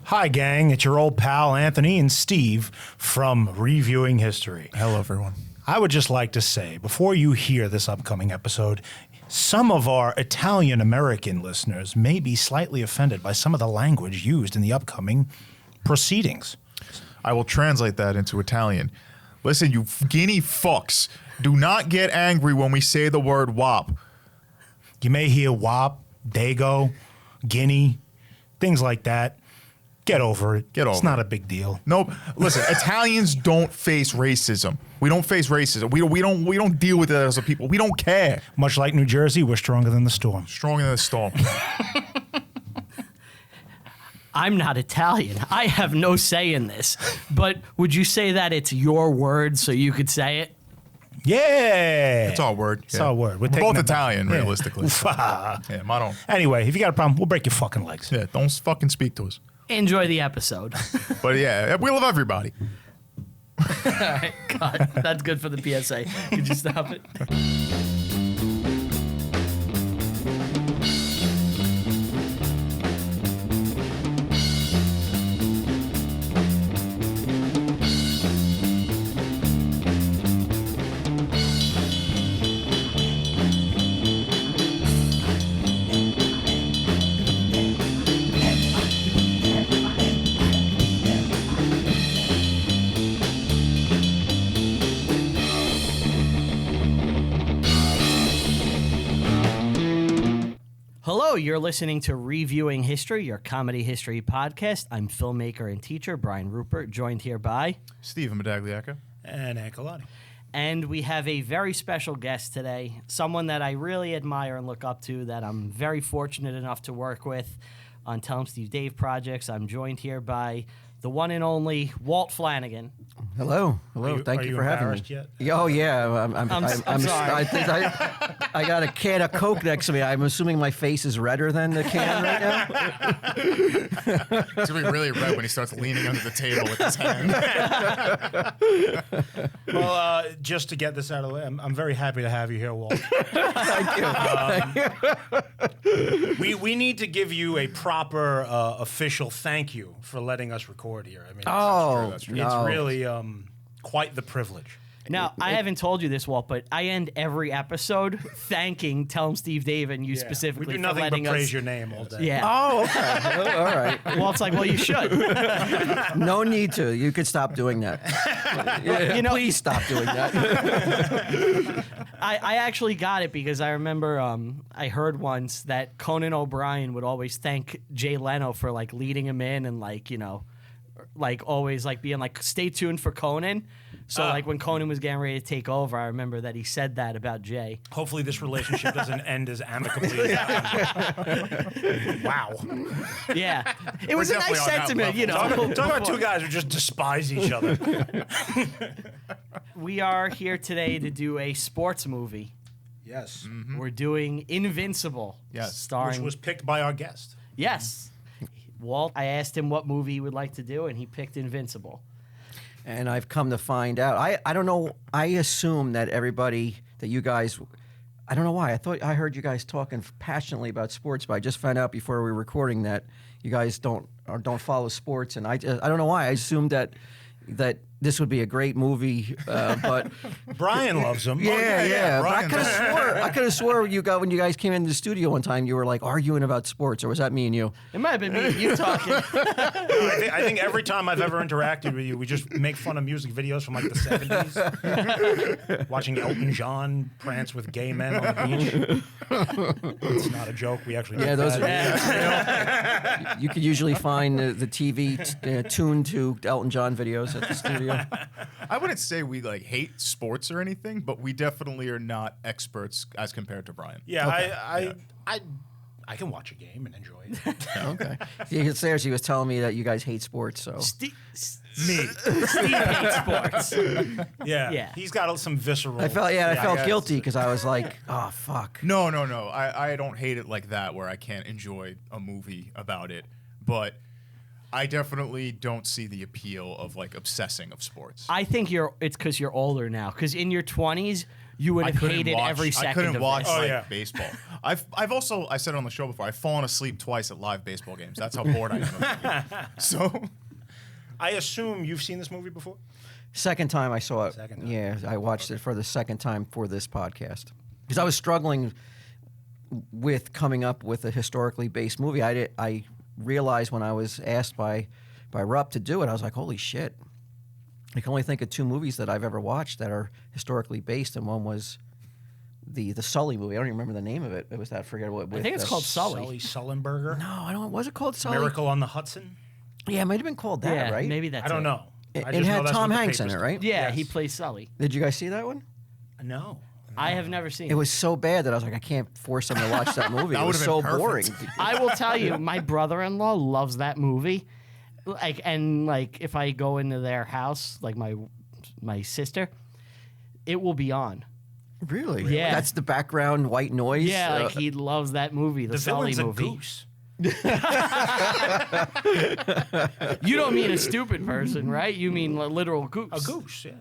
Hi, gang. It's your old pal Anthony and Steve from Reviewing History. Hello, everyone. I would just like to say, before you hear this upcoming episode, some of our Italian-American listeners may be slightly offended by some of the language used in the upcoming proceedings. I will translate that into Italian. Listen, you guinea fucks, do not get angry when we say the word wop. You may hear wop, dago, guinea, things like that. Get over it. It's not a big deal. Nope. Listen, Italians don't face racism. We don't face racism. We don't deal with it as a people. We don't care. Much like New Jersey, we're stronger than the storm. Stronger than the storm. I'm not Italian. I have no say in this. But would you say that it's your word so you could say it? Yeah. It's our word. It's our word. We're both Italian, realistically. Yeah, I don't. Anyway, if you got a problem, we'll break your fucking legs. Yeah, don't fucking speak to us. Enjoy the episode. But yeah, we love everybody. All right, God, that's good for the PSA. Could you stop it? Hello, you're listening to Reviewing History, your comedy history podcast. I'm filmmaker and teacher Brian Rupert, joined here by Steven Medagliaca. And Ancolati. And we have a very special guest today, someone that I really admire and look up to, that I'm very fortunate enough to work with on Tell 'em Steve Dave projects. I'm joined here by the one and only Walt Flanagan. Hello. Thank you for having me. Yet? Oh yeah, I'm sorry. I think I got a can of Coke next to me. I'm assuming my face is redder than the can right now. It's gonna be really red when he starts leaning under the table with his hand. Well, just to get this out of the way, I'm very happy to have you here, Walt. Thank you. We need to give you a proper official thank you for letting us record here. I mean, That's true. it's really quite the privilege. Now, I haven't told you this, Walt, but I end every episode thanking Tell 'em Steve Dave and you specifically we do for nothing letting but us praise your name all day. Yeah. Oh, okay. All right. Walt's like, well, you should. No need to. You could stop doing that. You know, Please stop doing that. I actually got it because I remember I heard once that Conan O'Brien would always thank Jay Leno for like leading him in and like, you know, like always like being like, stay tuned for Conan. So like when Conan was getting ready to take over, I remember that he said that about Jay. Hopefully this relationship doesn't end as amicably as that. Wow. Yeah. It was a definitely nice on that sentiment, you know. Talk about two guys who just despise each other. We are here today to do a sports movie. Yes. We're doing Invincible. Yes. Starring. Which was picked by our guest. Yes. Walt, I asked him what movie he would like to do, and he picked Invincible. And I've come to find out. I don't know. I assume that everybody, that you guys, I don't know why. I thought I heard you guys talking passionately about sports, but I just found out before we were recording that you guys don't follow sports, and I don't know why. I assumed that this would be a great movie, but Brian loves him. yeah. But Brian I could have swore when you guys came into the studio one time, you were like arguing about sports, or was that me and you? It might have been me and you talking. I think every time I've ever interacted with you, we just make fun of music videos from like the 70s. Watching Elton John prance with gay men on the beach. It's not a joke. We actually Yeah, did those that. are. You could usually find the TV tuned to Elton John videos at the studio. I wouldn't say we like hate sports or anything, but we definitely are not experts as compared to Brian. Yeah, I can watch a game and enjoy it. Okay. Seriously, he was telling me that you guys hate sports, so. Steve hates sports. Yeah. He's got some visceral. I felt guess. guilty because I was like, oh, fuck. No. I don't hate it like that where I can't enjoy a movie about it, but I definitely don't see the appeal of like obsessing of sports. I think it's because you're older now. Because in your 20s, you would I have couldn't hated watch, every second I couldn't of watch this. Oh, like, yeah. baseball. I've also, I said it on the show before, I've fallen asleep twice at live baseball games. That's how bored I am. So I assume you've seen this movie before. Second time I saw it. Second time. Yeah, I watched it for the second time for this podcast because I was struggling with coming up with a historically based movie. I realized when I was asked by Rupp to do it, I was like, holy shit. I can only think of 2 movies that I've ever watched that are historically based, and one was the Sully movie. I don't even remember the name of it. It was that forgettable. I think it's called Sully. Sullenberger. No, I don't. Was it called Sully? Miracle on the Hudson. Yeah, it might have been called that, Yeah, right? maybe that's I don't it. know. It, I it just know had that's Tom what the Hanks in it, papers right? Yeah, Yes. he plays Sully. Did you guys see that one? No. I have never seen It was so bad that I was like, I can't force him to watch that movie. That it was would've so been boring. perfect. I will tell you, my brother-in-law loves that movie. Like, and like, if I go into their house, like my sister, it will be on. Really? Yeah. That's the background white noise. Yeah, like he loves that movie, the The Sully villain's a movie. goose. You don't mean a stupid person, right? You mean a literal goose. A goose, yeah.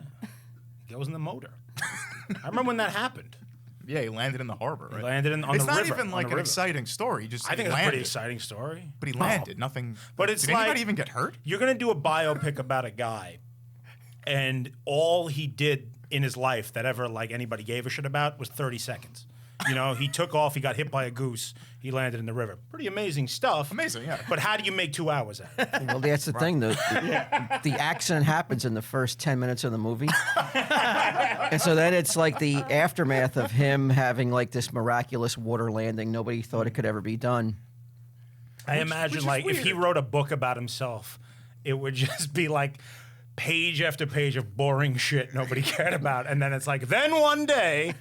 Goes in the motor. I remember when that happened. yeah, he landed in the harbor. Right? Landed on it's the not river. even on like the an river. exciting story. He just I think it's a landed. pretty exciting story. But he landed. Nothing. But it's did like anybody even get hurt? You're gonna do a biopic about a guy, and all he did in his life that ever like anybody gave a shit about was 30 seconds. You know, he took off, he got hit by a goose, he landed in the river. Pretty amazing stuff. Amazing, yeah. But how do you make 2 hours out of it? Well, that's the thing. The accident happens in the first 10 minutes of the movie. And so then it's like the aftermath of him having like this miraculous water landing. Nobody thought it could ever be done. I imagine is like if he weird. wrote a book about himself, it would just be like page after page of boring shit nobody cared about. And then it's like, then one day,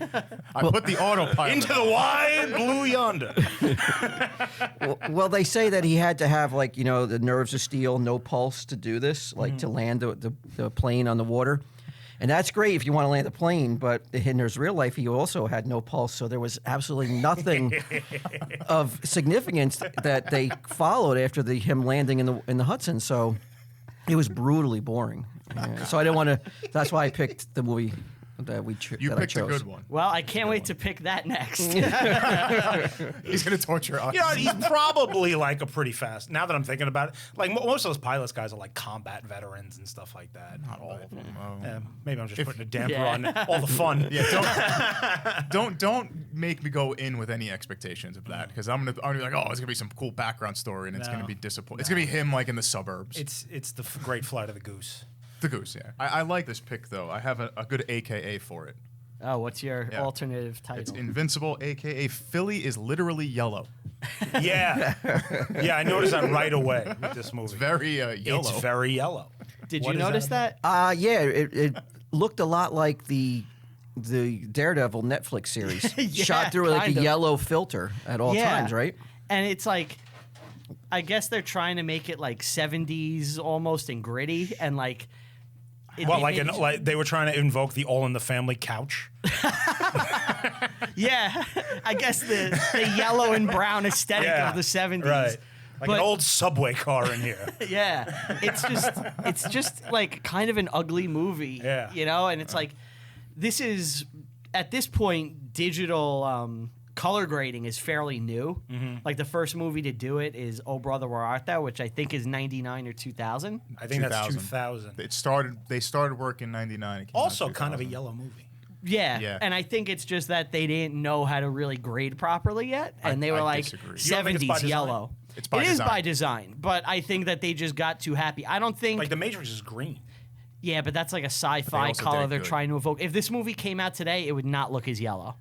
I put the autopilot into the wide blue yonder. Well, they say that he had to have like, you know, the nerves of steel, no pulse to do this, like to land the plane on the water. And that's great if you want to land a plane, but in his real life, he also had no pulse. So there was absolutely nothing of significance that they followed after him landing in the Hudson. So it was brutally boring. Yeah. So I didn't want to. That's why I picked the movie that You that I picked a chose. good one. Well, I can't wait to pick that next. He's gonna torture us. You know, he's probably like a pretty fast. Now that I'm thinking about it, like most of those pilots guys are like combat veterans and stuff like that. Not all of them. Maybe I'm just putting a damper Yeah. on all the fun. Yeah, don't make me go in with any expectations of that because I'm gonna be like, oh, it's gonna be some cool background story and it's gonna No. be disappointing. It's gonna be him like in the suburbs. It's the Great Flight of the Goose. The goose, yeah. I like this pick though. I have a good AKA for it. Oh, what's your Yeah. alternative title? It's Invincible, AKA Philly is literally yellow. Yeah, yeah. I noticed that right away with this movie. It's very yellow. It's very yellow. Did What you is notice that? that? Yeah, it looked a lot like the Daredevil Netflix series, Yeah, shot through like a kind of. yellow filter at all Yeah. times, right? And it's like, I guess they're trying to make it like 70s almost and gritty and like. Well, like they were trying to invoke the All in the Family couch. Yeah, I guess the yellow and brown aesthetic of the 70s. Right. Like But- an old subway car in here. Yeah, it's just like kind of an ugly movie. Yeah. You know, and it's like this is at this point digital color grading is fairly new. Like the first movie to do it is Oh Brother Where Art Thou, which I think is 99 or 2000. I think that's 2000. They started work in '99. It came out Also, in kind of a 2000. yellow movie. Yeah. Yeah. And I think it's just that they didn't know how to really grade properly yet. And they were I like disagree. You don't think it's by 70s design? yellow. It's by It is design. by design, but I think that they just got too happy. I don't think Like The Matrix is green. yeah, but that's like a sci-fi also color did they're good. trying to evoke. If this movie came out today, it would not look as yellow.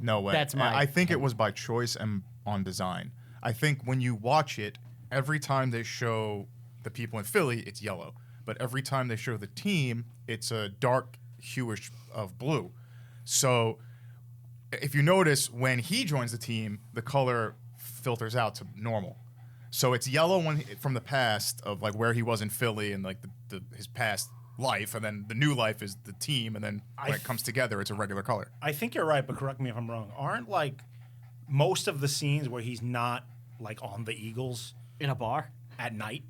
No way. That's my- I think it was by choice and on design. I think when you watch it, every time they show the people in Philly, it's yellow. But every time they show the team, it's a dark hueish of blue. So if you notice, when he joins the team, the color filters out to normal. So it's yellow from the past of like where he was in Philly and like his past life, and then the new life is the team, and then when it comes together, it's a regular color. I think you're right, but correct me if I'm wrong. Aren't like most of the scenes where he's not like on the Eagles In a bar? at night?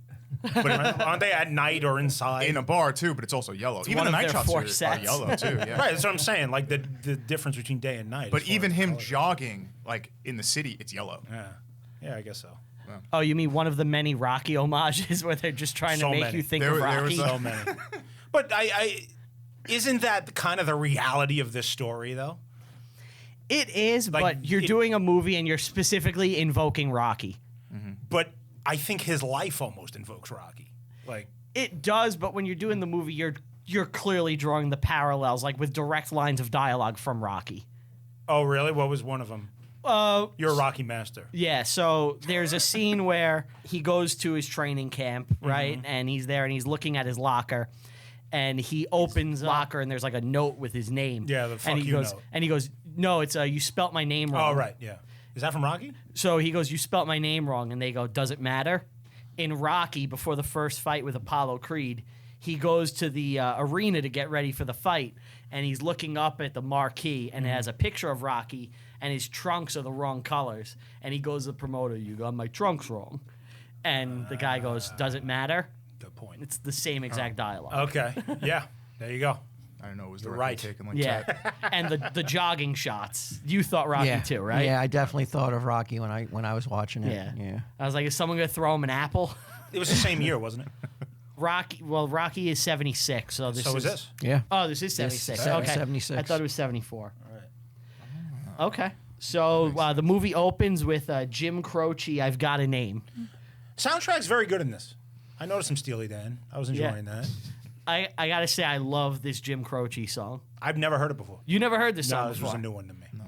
But Aren't they at night or inside? in a bar too, but it's also yellow. Even one the of night their shots 4 are sets. yellow too. Yeah. Right, that's what I'm saying. Like the difference between day and night. But as far even as him color. jogging, like in the city, it's yellow. Yeah, I guess so. Oh, you mean one of the many Rocky homages where they're just trying So to make many. you think There of was Rocky? So many. But I isn't that kind of the reality of this story, though? It is, Like, but you're doing a movie and you're specifically invoking Rocky. But I think his life almost invokes Rocky. Like, It does, but when you're doing the movie, you're clearly drawing the parallels, like with direct lines of dialogue from Rocky. oh, really? What was one of them? You're a Rocky master. Yeah, so there's a scene where he goes to his training camp, right? And he's there and he's looking at his locker. And he opens the locker and there's like a note with his name. Yeah, the fuck and he you goes, note. And he goes, no, it's you spelt my name wrong. Oh, right, yeah. Is that from Rocky? So he goes, you spelt my name wrong. And they go, does it matter? In Rocky, before the first fight with Apollo Creed, he goes to the arena to get ready for the fight. And he's looking up at the marquee and it has a picture of Rocky and his trunks are the wrong colors. And he goes to the promoter, you got my trunks wrong. And the guy goes, does it matter? Good point. It's the same exact dialogue. Okay, yeah. There you go. I don't know. It was You're directly right. taken like Yeah. that. And the jogging shots. You thought Rocky yeah. too, right? Yeah, I definitely thought of Rocky when I was watching it. Yeah. Yeah. I was like, is someone going to throw him an apple? It was the same year, wasn't it? Rocky is 76, so this So is is this. Yeah. Oh, this is 76. se- Okay. 76. I thought it was 74. All right. Okay. So the movie opens with Jim Croce, I've Got a Name. Soundtrack's very good in this. I noticed some Steely Dan. I was enjoying that. I got to say, I love this Jim Croce song. I've never heard it before. You never heard this No, song this before? was a new one to me. No.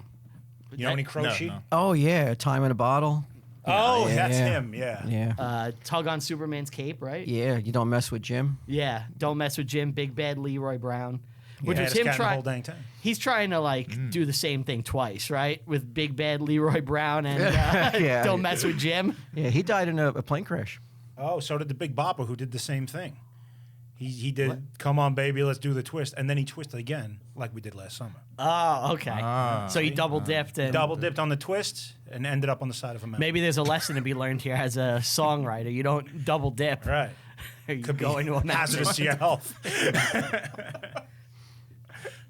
You know any Croce? No. Oh yeah, Time in a Bottle. Oh, Yeah, that's yeah. him, yeah. Yeah. Tug on Superman's Cape, right? Yeah. You don't mess with Jim. Yeah. Don't Mess with Jim, Big Bad Leroy Brown. Which Yeah, was this him cat in the trying. whole dang time. He's trying to do the same thing twice, right? With Big Bad Leroy Brown and Yeah. Don't Mess with Jim. Yeah. He died in a plane crash. Oh, so did the Big Bopper, who did the same thing. He did Come On Baby, Let's Do the Twist, and then he twisted again like we did last summer. Oh, okay. So he double dipped and Double dipped on the twist and ended up on the side of a mountain. maybe there's a lesson to be learned here as a songwriter. You don't double dip. Right. You Could go be into a mountain. hazardous to your health.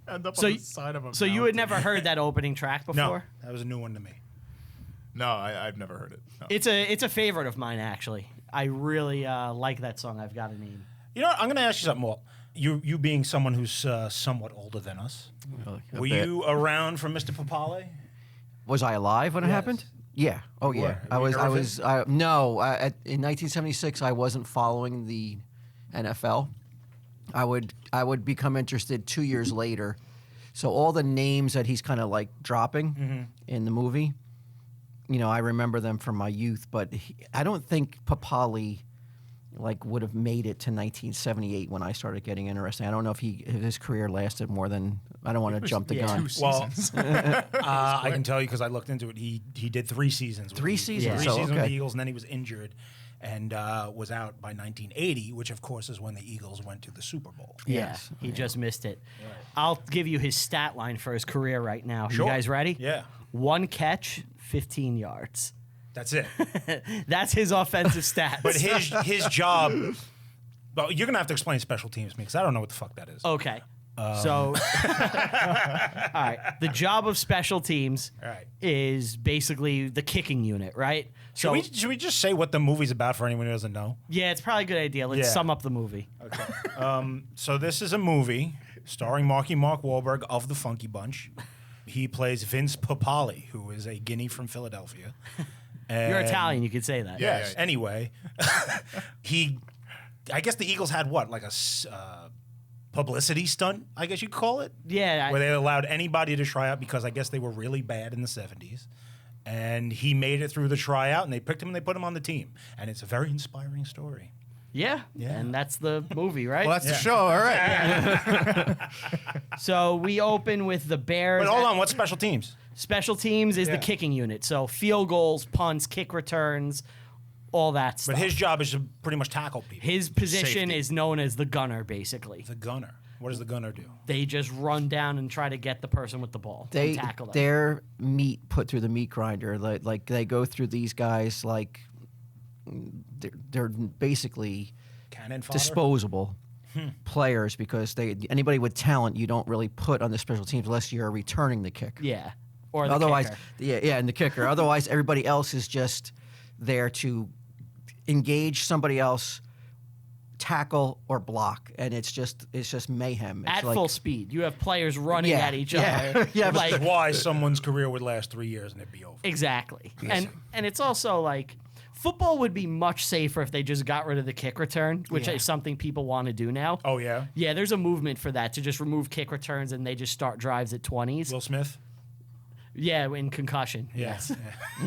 End up So on y- the side of a So you had mountain. never heard that opening track No, before? that was a new one to me. No, I've never heard it. No. It's a favorite of mine actually. I really like that song. I've Got a Name. You know what? I'm going to ask you something, Walt. You being someone who's somewhat older than us, A were bit. you around for Mr. Papale? Was I alive when it Yes. happened? Yeah. Oh yeah. were. I Were you was. nervous? No. In 1976, I wasn't following the NFL. I would become interested 2 years later. So all the names that he's kind of like dropping in the movie, you know, I remember them from my youth. But I don't think Papali would have made it to 1978 when I started getting interested. I don't know if his career lasted more than. I don't want to jump the gun. 2 Well, seasons. I can tell you because I looked into it. He did 3 seasons. with 3 the- seasons? Three Oh, seasons with okay. the Eagles, and then he was injured, and was out by 1980, which of course is when the Eagles went to the Super Bowl. Yes. Yeah, he just missed it. I'll give you his stat line for his career right now. Sure. You guys ready? Yeah, 1 catch, 15 yards. that's it. That's his offensive stats. But his job. Well, you're gonna have to explain special teams to me because I don't know what the fuck that is. Okay. So, all right. The job of special teams All right. is basically the kicking unit, right? So, Should we just say what the movie's about for anyone who doesn't know? yeah, it's probably a good idea. Let's Yeah. sum up the movie. So this is a movie starring Mark Wahlberg of the Funky Bunch. He plays Vince Papale, who is a guinea from Philadelphia. You're And- Italian, you could say that. Yeah. Yes. Anyway, I guess the Eagles had what, like a publicity stunt, I guess you'd call it, Yeah. where they allowed anybody to try out because I guess they were really bad in the 70s. And he made it through the tryout, and they picked him and they put him on the team. And it's a very inspiring story. Yeah. And that's the movie, right? Well, that's the show. All right. So we open with the Bears. But hold on, what's special teams? Special teams is the Yeah. kicking unit. So field goals, punts, kick returns, all that stuff. But his job is to pretty much tackle people. His position Safety. is known as the gunner, basically. The gunner. What does the gunner do? They just run down and try to get the person with the ball and tackle them. Their meat put through the meat grinder. Like they go through these guys like they're basically Cannon fodder? disposable players because anybody with talent you don't really put on the special teams unless you're returning the kick. Yeah. Or the Otherwise, kicker. yeah, and the kicker. Otherwise, everybody else is just there to engage somebody else, tackle or block, and it's just mayhem. It's At like, full speed. You have players running Yeah, at each yeah, other. yeah, Which is like, why someone's career would last 3 years and it'd be over. exactly. And it's also like football would be much safer if they just got rid of the kick return, which is something people want to do now. Oh, yeah? Yeah, there's a movement for that to just remove kick returns and they just start drives at 20s. Will Smith? Yeah, in concussion. Yes.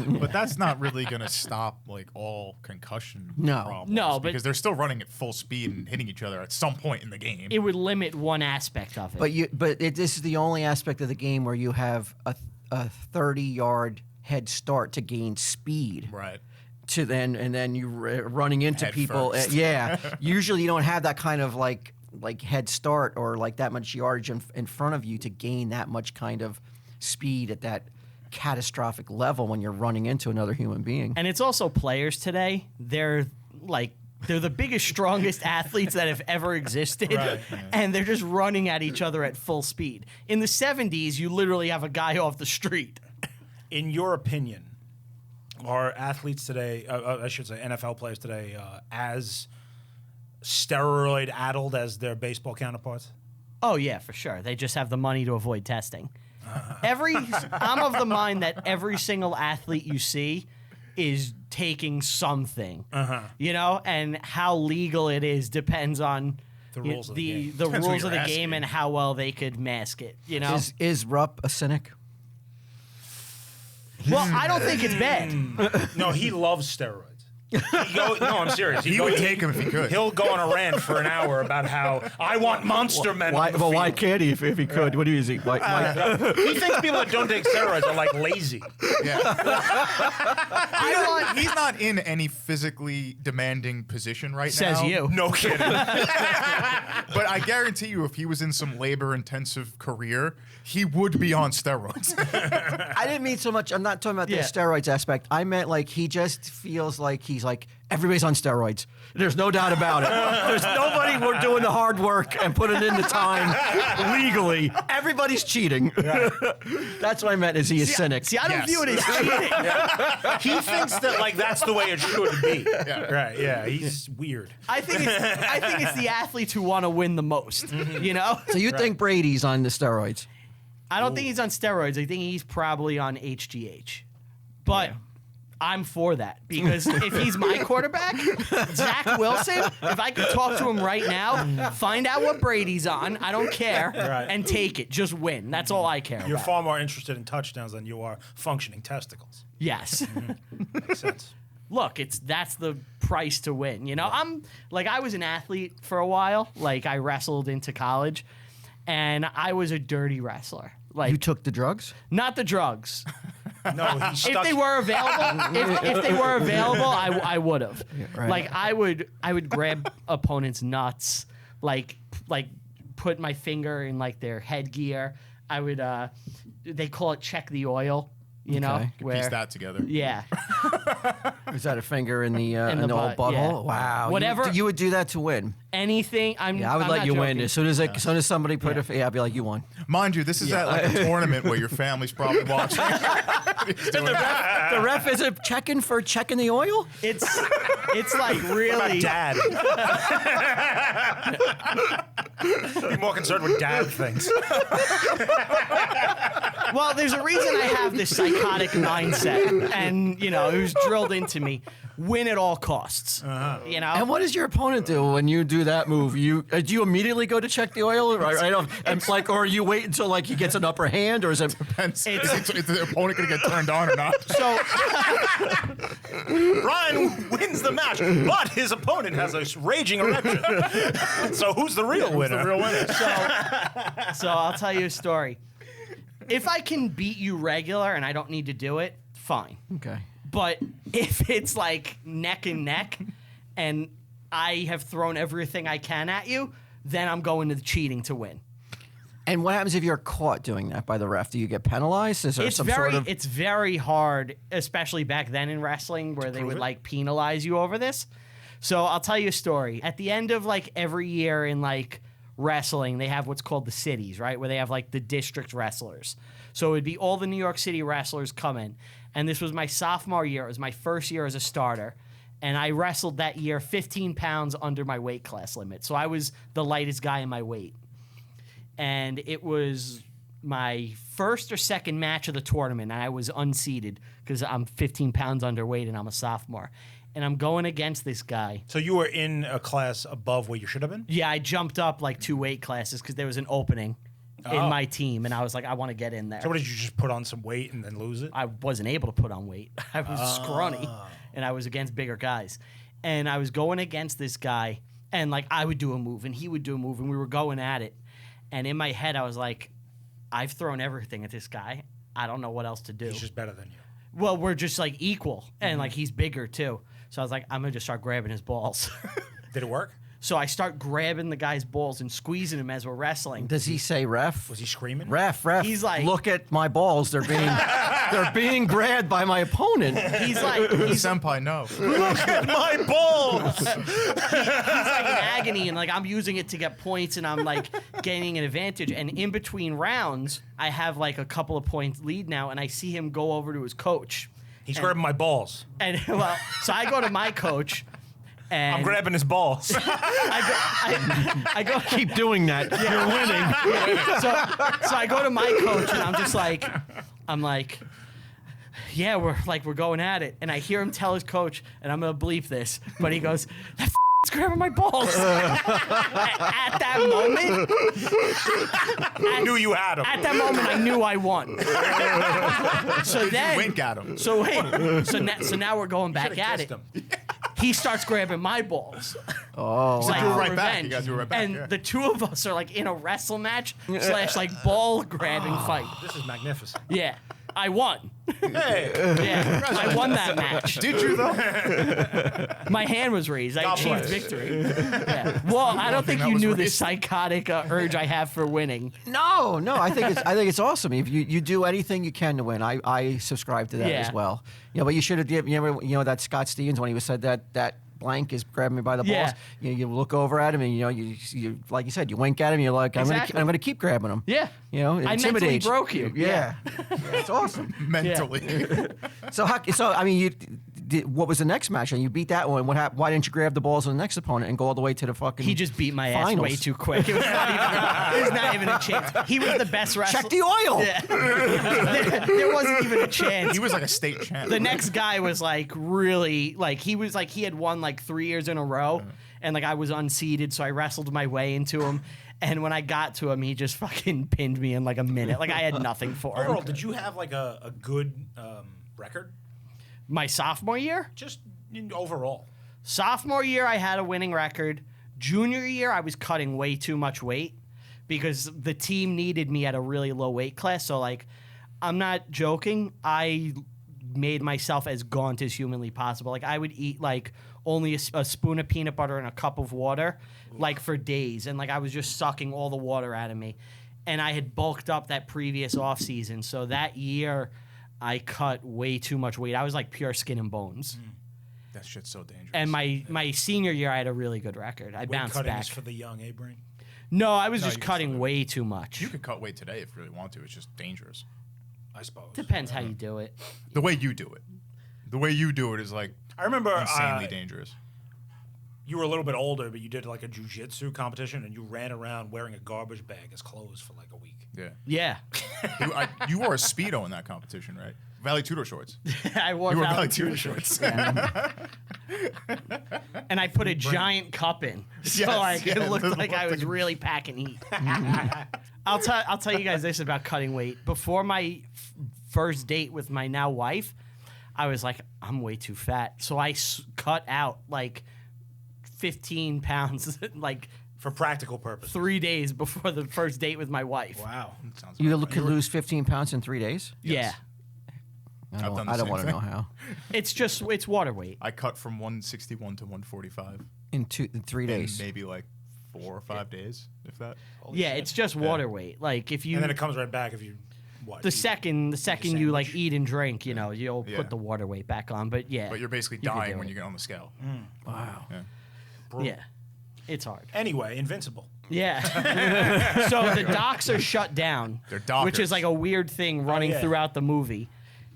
But that's not really going to stop like all concussion No. problems. No, but- because they're still running at full speed and hitting each other at some point in the game. It would limit one aspect of it. This is the only aspect of the game where you have a 30-yard head start to gain speed. Right. To then you running into Head people. first. Usually you don't have that kind of like head start or like that much yardage in front of you to gain that much kind of speed at that catastrophic level when you're running into another human being. And it's also players today. They're the biggest, strongest athletes that have ever existed. Right. And they're just running at each other at full speed. In the 70s, you literally have a guy off the street. In your opinion, are athletes today, I should say NFL players today, as steroid-addled as their baseball counterparts? Oh, yeah, for sure. They just have the money to avoid testing. I'm of the mind that every single athlete you see is taking something, you know, and how legal it is depends on The rules of the game. the Depends what rules of you're the game asking. and how well they could mask it, you know? Is Rupp a cynic? Well, I don't think it's bad. No, he loves steroids. No, I'm serious. He would take him if he could. He'll go on a rant for an hour about how I want monster men. on the field. can't he if he could? What do you think? He thinks people that don't take steroids are like lazy. He's not in any physically demanding position right Says now. you. No kidding. But I guarantee you, if he was in some labor-intensive career, he would be on steroids. I didn't mean so much. I'm not talking about the Yeah. steroids aspect. I meant like he just feels like he's like everybody's on steroids. There's no doubt about it. There's nobody we're doing the hard work and putting in the time legally. Everybody's cheating. That's what I meant. Is he a cynic? See, I don't Yes. view it as cheating. He thinks that like that's the way it should be. Right? Yeah. He's weird. I think it's the athletes who want to win the most, you know? So you think Brady's on the steroids? I don't think he's on steroids. I think he's probably on HGH. But I'm for that because if he's my quarterback, Zach Wilson, if I could talk to him right now, find out what Brady's on, I don't care, and take it. Just win. That's all I care You're about. far more interested in touchdowns than you are functioning testicles. Yes. Makes sense. Look, that's the price to win. You know, I was an athlete for a while. Like I wrestled into college, and I was a dirty wrestler. Like You took the drugs? not the drugs. No, he's stuck. If they were available, if they were available, I would have. right. Like I would grab opponents' nuts, like put my finger in like their headgear. I would they call it check the oil. You know, Okay. where Piece that together. yeah, Is that a finger in the In the old butt, yeah. butthole? Wow. Whatever- You would do that to win. anything. Yeah, I would I'm let not you win. joking. As soon as somebody put I'd be like, you won. Mind you, this is at like a tournament where your family's probably watching. He's doing that. The ref isn't checking the oil? It's like really. Dad. Be more concerned with dad things. Well, there's a reason I have this psychotic mindset, and you know, it was drilled into me: win at all costs. You know, And what does your opponent do when you do that move? Do you immediately go to check the oil, right off, and or you wait until like he gets an upper hand, or is it? Is the opponent going to get turned on or not? so Ryan wins the match, but his opponent has a raging erection. So who's the real winner? The real winner. So I'll tell you a story. If I can beat you regular and I don't need to do it, fine. Okay. But if it's like neck and neck, and I have thrown everything I can at you, then I'm going to the cheating to win. And what happens if you're caught doing that by the ref? Do you get penalized? Is there It's some very, sort of? it's very hard, especially back then in wrestling, where they would like penalize you over this. So I'll tell you a story. At the end of like every year in like wrestling, they have what's called the cities, right? Where they have like the district wrestlers. So it would be all the New York City wrestlers come in. And this was my sophomore year. It was my first year as a starter. And I wrestled that year 15 pounds under my weight class limit. So I was the lightest guy in my weight. And it was my first or second match of the tournament, and I was unseeded because I'm 15 pounds underweight and I'm a sophomore. And I'm going against this guy. So you were in a class above where you should have been? Yeah, I jumped up like 2 weight classes because there was an opening in my team, and I was like, I want to get in there. So what, did you just put on some weight and then lose it? I wasn't able to put on weight. I was scrawny, and I was against bigger guys. And I was going against this guy, and like I would do a move, and he would do a move, and we were going at it. And in my head, I was like, I've thrown everything at this guy. I don't know what else to do. He's just better than you. Well, we're just like equal, and like he's bigger too. So I was like, I'm gonna just start grabbing his balls. Did it work? So I start grabbing the guy's balls and squeezing him as we're wrestling. Does he say ref? Was he screaming? Ref. He's like- look at my balls. They're being grabbed by my opponent. He's like, Senpai, no. My balls! he's like in agony, and like I'm using it to get points, and I'm like gaining an advantage. And in between rounds, I have like a couple of points lead now, and I see him go over to his coach. He's grabbing my balls. And well, so I go to my coach. And I'm grabbing his balls. I go. Keep doing that. You're winning. So I go to my coach, and I'm like, yeah, we're going at it. And I hear him tell his coach, and I'm gonna bleep this, but he goes, that it's grabbing my balls. At that moment, I knew you had him. At that moment, I knew I won. So then, Wink at him. So wait, so now we're going back Should've at kissed it. him. He starts grabbing my balls. Oh, It's like do it right revenge. back. You gotta do it right back, And yeah. the two of us are like in a wrestle match / like ball grabbing fight. This is magnificent. Yeah, I won. Hey, Yeah, I won that match. Did you, though? My hand was raised. I God achieved bless. victory. Yeah. Well, I don't think that you was knew the raised. psychotic urge I have for winning. no. I think it's awesome. If you do anything you can to win, I subscribe to that Yeah. as well. But you should have. You know that Scott Stevens when he said that blank is grabbing me by the balls. Yeah. You look over at him and you like you said, you wink at him. You're like, Exactly. I'm gonna keep grabbing him. Yeah. It I mentally intimidates broke you. Yeah, it's awesome. Mentally. So I mean, what was the next match? And you beat that one. What happened? Why didn't you grab the balls on the next opponent and go all the way to the fucking? He just beat my ass finals? way too quick. It was not even a chance. He was the best wrestler. Check the oil. Yeah. there wasn't even a chance. He was like a state champ. The next guy was like really like he had won like 3 years in a row, and like I was unseeded, so I wrestled my way into him. And when I got to him, he just fucking pinned me in like a minute. Like I had nothing for him. overall, did you have like a good record? My sophomore year? Just overall. Sophomore year, I had a winning record. Junior year, I was cutting way too much weight because the team needed me at a really low weight class. So, like, I'm not joking. I made myself as gaunt as humanly possible. Like, I would eat, like, only a spoon of peanut butter and a cup of water, like, for days. And, like, I was just sucking all the water out of me. And I had bulked up that previous off season. So that year, I cut way too much weight. I was, like, pure skin and bones. That shit's so dangerous. And my senior year, I had a really good record. I Weight bounced cutting back. is for the young, eh, Brain? No, I was just you can cutting still- way too much. You could cut weight today if you really want to. It's just dangerous. I suppose. Depends how you do it. The way you do it. The way you do it is like I remember insanely dangerous. you were a little bit older, but you did like a jiu-jitsu competition, and you ran around wearing a garbage bag as clothes for like a week. Yeah. Yeah. You wore a Speedo in that competition, right? Valley Tudor shorts. I wore You wore Valley Valley Tudor Tudor shorts. shorts. And I put a giant cup in. So Yes, like yeah, it looked it like I looked was like- really packing heat. I'll tell you guys this about cutting weight. Before my first date with my now wife, I was like, I'm way too fat. So I cut out like 15 pounds like For practical purposes. 3 days before the first date with my wife. Wow. Sounds You about could right. lose 15 pounds in 3 days. Yeah. I done don't, the I don't same want to thing. know how. It's water weight. I cut from 161 to 145 In 3 in days. maybe like 4 or 5 days, if that. Yeah, it's just water weight. Like if you And then it comes right back if you what? the second you like sandwich? eat and drink, you know, you'll Yeah. put the water weight back on. But yeah, But you're basically you could dying do when it. you get on the scale. Wow. Yeah. Yeah, it's hard. Anyway, Invincible. Yeah. So the docks are shut down, They're dockers. which is like a weird thing running yeah. throughout the movie,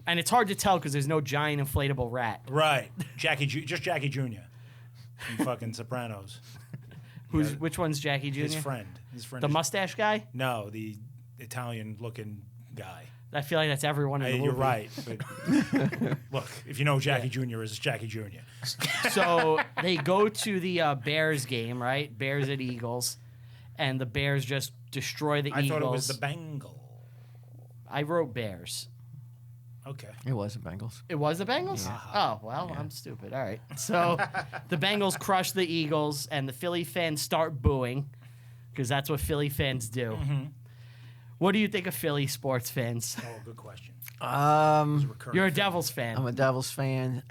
and it's hard to tell because there's no giant inflatable rat. Right. Just Jackie Jr. from fucking Sopranos. Which one's Jackie Jr.? His friend. The is- mustache guy? No, the Italian-looking guy. I feel like that's everyone in the movie. You're right. But look, if you know Jackie Jr. is, it's Jackie Jr. So they go to the Bears game, right? Bears at Eagles, and the Bears just destroy the I Eagles. thought it was the Bengal. I wrote Bears. Okay. It wasn't Bengals. It was the Bengals? Oh, well, I'm stupid. All right. So the Bengals crush the Eagles, and the Philly fans start booing because that's what Philly fans do. Mm-hmm. What do you think of Philly sports fans? Oh, good question. You're a Devils fan. I'm a Devils fan.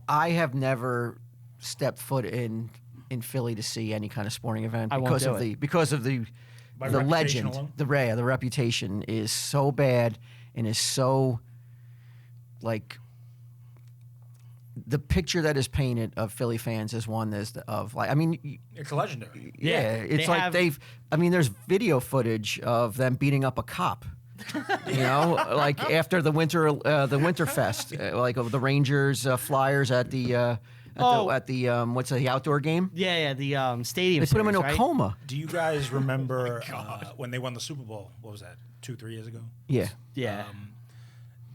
I have never stepped foot in Philly to see any kind of sporting event I won't because do of it. the By the reputation legend, alone? the reputation is so bad and is so like the picture that is painted of Philly fans is one of like I mean It's legendary. yeah, it's they like have- there's video footage of them beating up a cop. You know, like after the Winterfest, like of the Rangers Flyers at the what's the outdoor game? Yeah, the stadium. They put him in series, a right? coma. Do you guys remember when they won the Super Bowl? What was that? 2-3 years ago? Yeah. Yeah.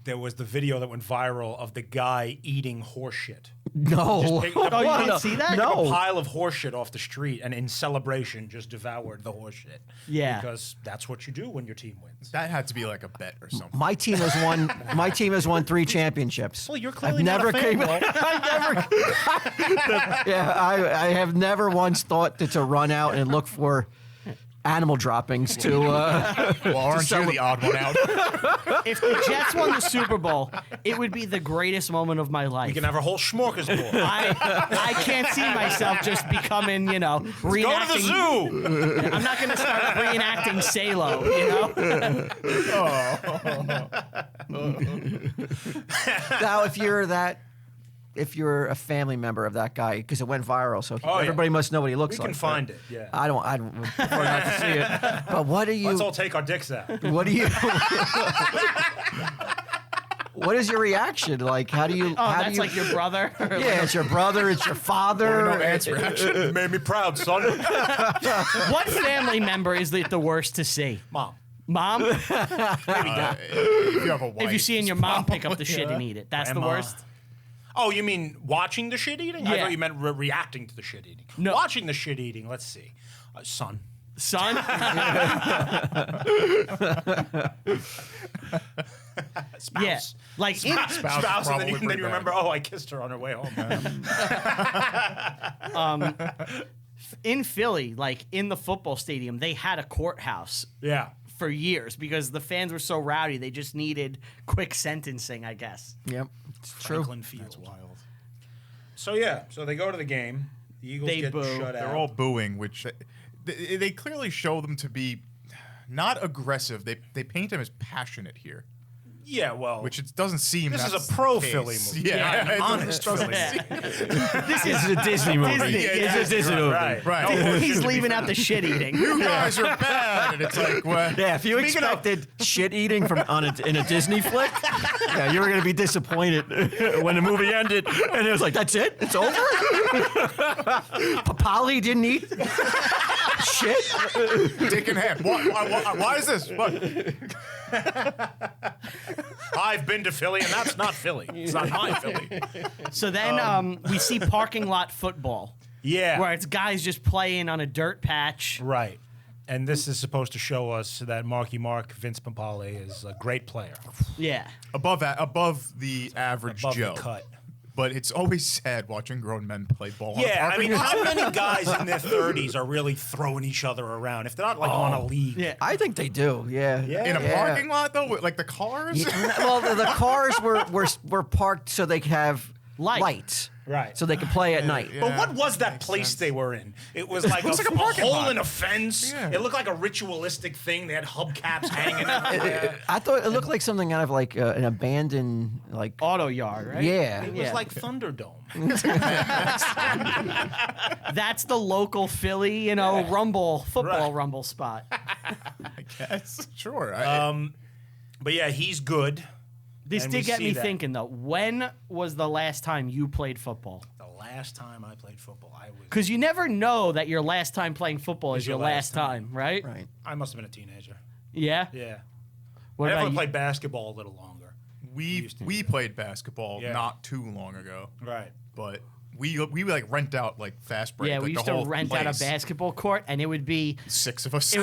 There was the video that went viral of the guy eating horse shit. No. Just picked up Oh, you a- didn't see that? picked up No. a pile of horse shit off the street and in celebration just devoured the horse shit. Yeah. Because that's what you do when your team wins. That had to be like a bet or something. My team has won. My team has won 3 championships. Well, you're clearly not a fan, came. Walt. Yeah, I have never once thought to run out and look for animal droppings to. Well, aren't you the odd one out? If the Jets won the Super Bowl, it would be the greatest moment of my life. You can have a whole smorgasbord. I can't see myself just becoming, Go to reenacting. the zoo. I'm not going to start reenacting Salo, Now, if you're a family member of that guy, because it went viral, so Oh, yeah. everybody must know what he looks We like. can find it, yeah. I don't prefer not to see it. But what do you? Let's all take our dicks out. What do you? What is your reaction? Like, how do you? Oh, how do that's you, like your brother? Yeah, it's your brother, it's your father. No answer. Actually, You made me proud, son. What family member is the worst to see? Mom. Mom? if you have a wife, If you're seeing your mom pick up the shit and eat it, that's Grandma. the worst? Oh, you mean watching the shit eating? I Yeah. thought you meant reacting to the shit eating. No. Watching the shit eating, let's see. Son. Son? Spouse. Yeah. Like, Spouse, is and then probably you pretty remember, bad. oh, I kissed her on her way home. in Philly, like in the football stadium, they had a courthouse Yeah. for years because the fans were so rowdy. They just needed quick sentencing, I guess. Yep, it's true. Franklin Field. That's wild. So, yeah. So they go to the game. The Eagles They get boo. shut out. they're all booing, which they clearly show them to be not aggressive. They paint them as passionate here, Yeah, well. which it doesn't seem. This is that's a pro the case. Philly movie. Yeah, An it honest doesn't Philly seem- This is a Disney movie. Disney. Yeah, It's a Disney movie. Right. Right. No bullshit He's to be leaving found. out the shit eating. You guys are bad, and it's like, what? Yeah, if you Speaking of- expected shit eating from in a Disney flick, yeah, you were gonna be disappointed when the movie ended, and it was like, "That's it? It's over." Papali didn't eat shit. Dick in hand. Why is this? What? I've been to Philly, and that's not Philly. It's not my Philly. So then we see parking lot football, Yeah. where it's guys just playing on a dirt patch. Right. And this is supposed to show us that Marky Mark, Vince Papale, is a great player. Yeah. Above the average Above Joe. the cut. But it's always sad watching grown men play ball. on a Yeah, I parking mean, lot. how many guys in their 30s are really throwing each other around if they're not like on a league? Yeah. I think they do. Yeah. in a parking lot though, with, like the cars. Well, the cars were parked so they could have Light. lights. Right. So they could play at night. Yeah. But what was that Makes place sense. they were in? It was like, looks like a a parking hole lot. in a fence. Yeah. It looked like a ritualistic thing. They had hubcaps hanging out. I thought it looked like something out of like an abandoned like. Auto yard, right? Yeah. It was like Thunderdome. That's the local Philly, football Right. rumble spot. I guess. Sure. But yeah, he's good. This And did we get see me that. thinking though. When was the last time you played football? The last time I played football, Because you never know that your last time playing football is your last time, right? Right. I must have been a teenager. Yeah. Yeah. What I about never you? played basketball a little longer. we played basketball Yeah. not too long ago, Right. but we like rent out like fast break. Yeah, like, we used the to whole rent out a place. basketball court, and it would be 6 of us. it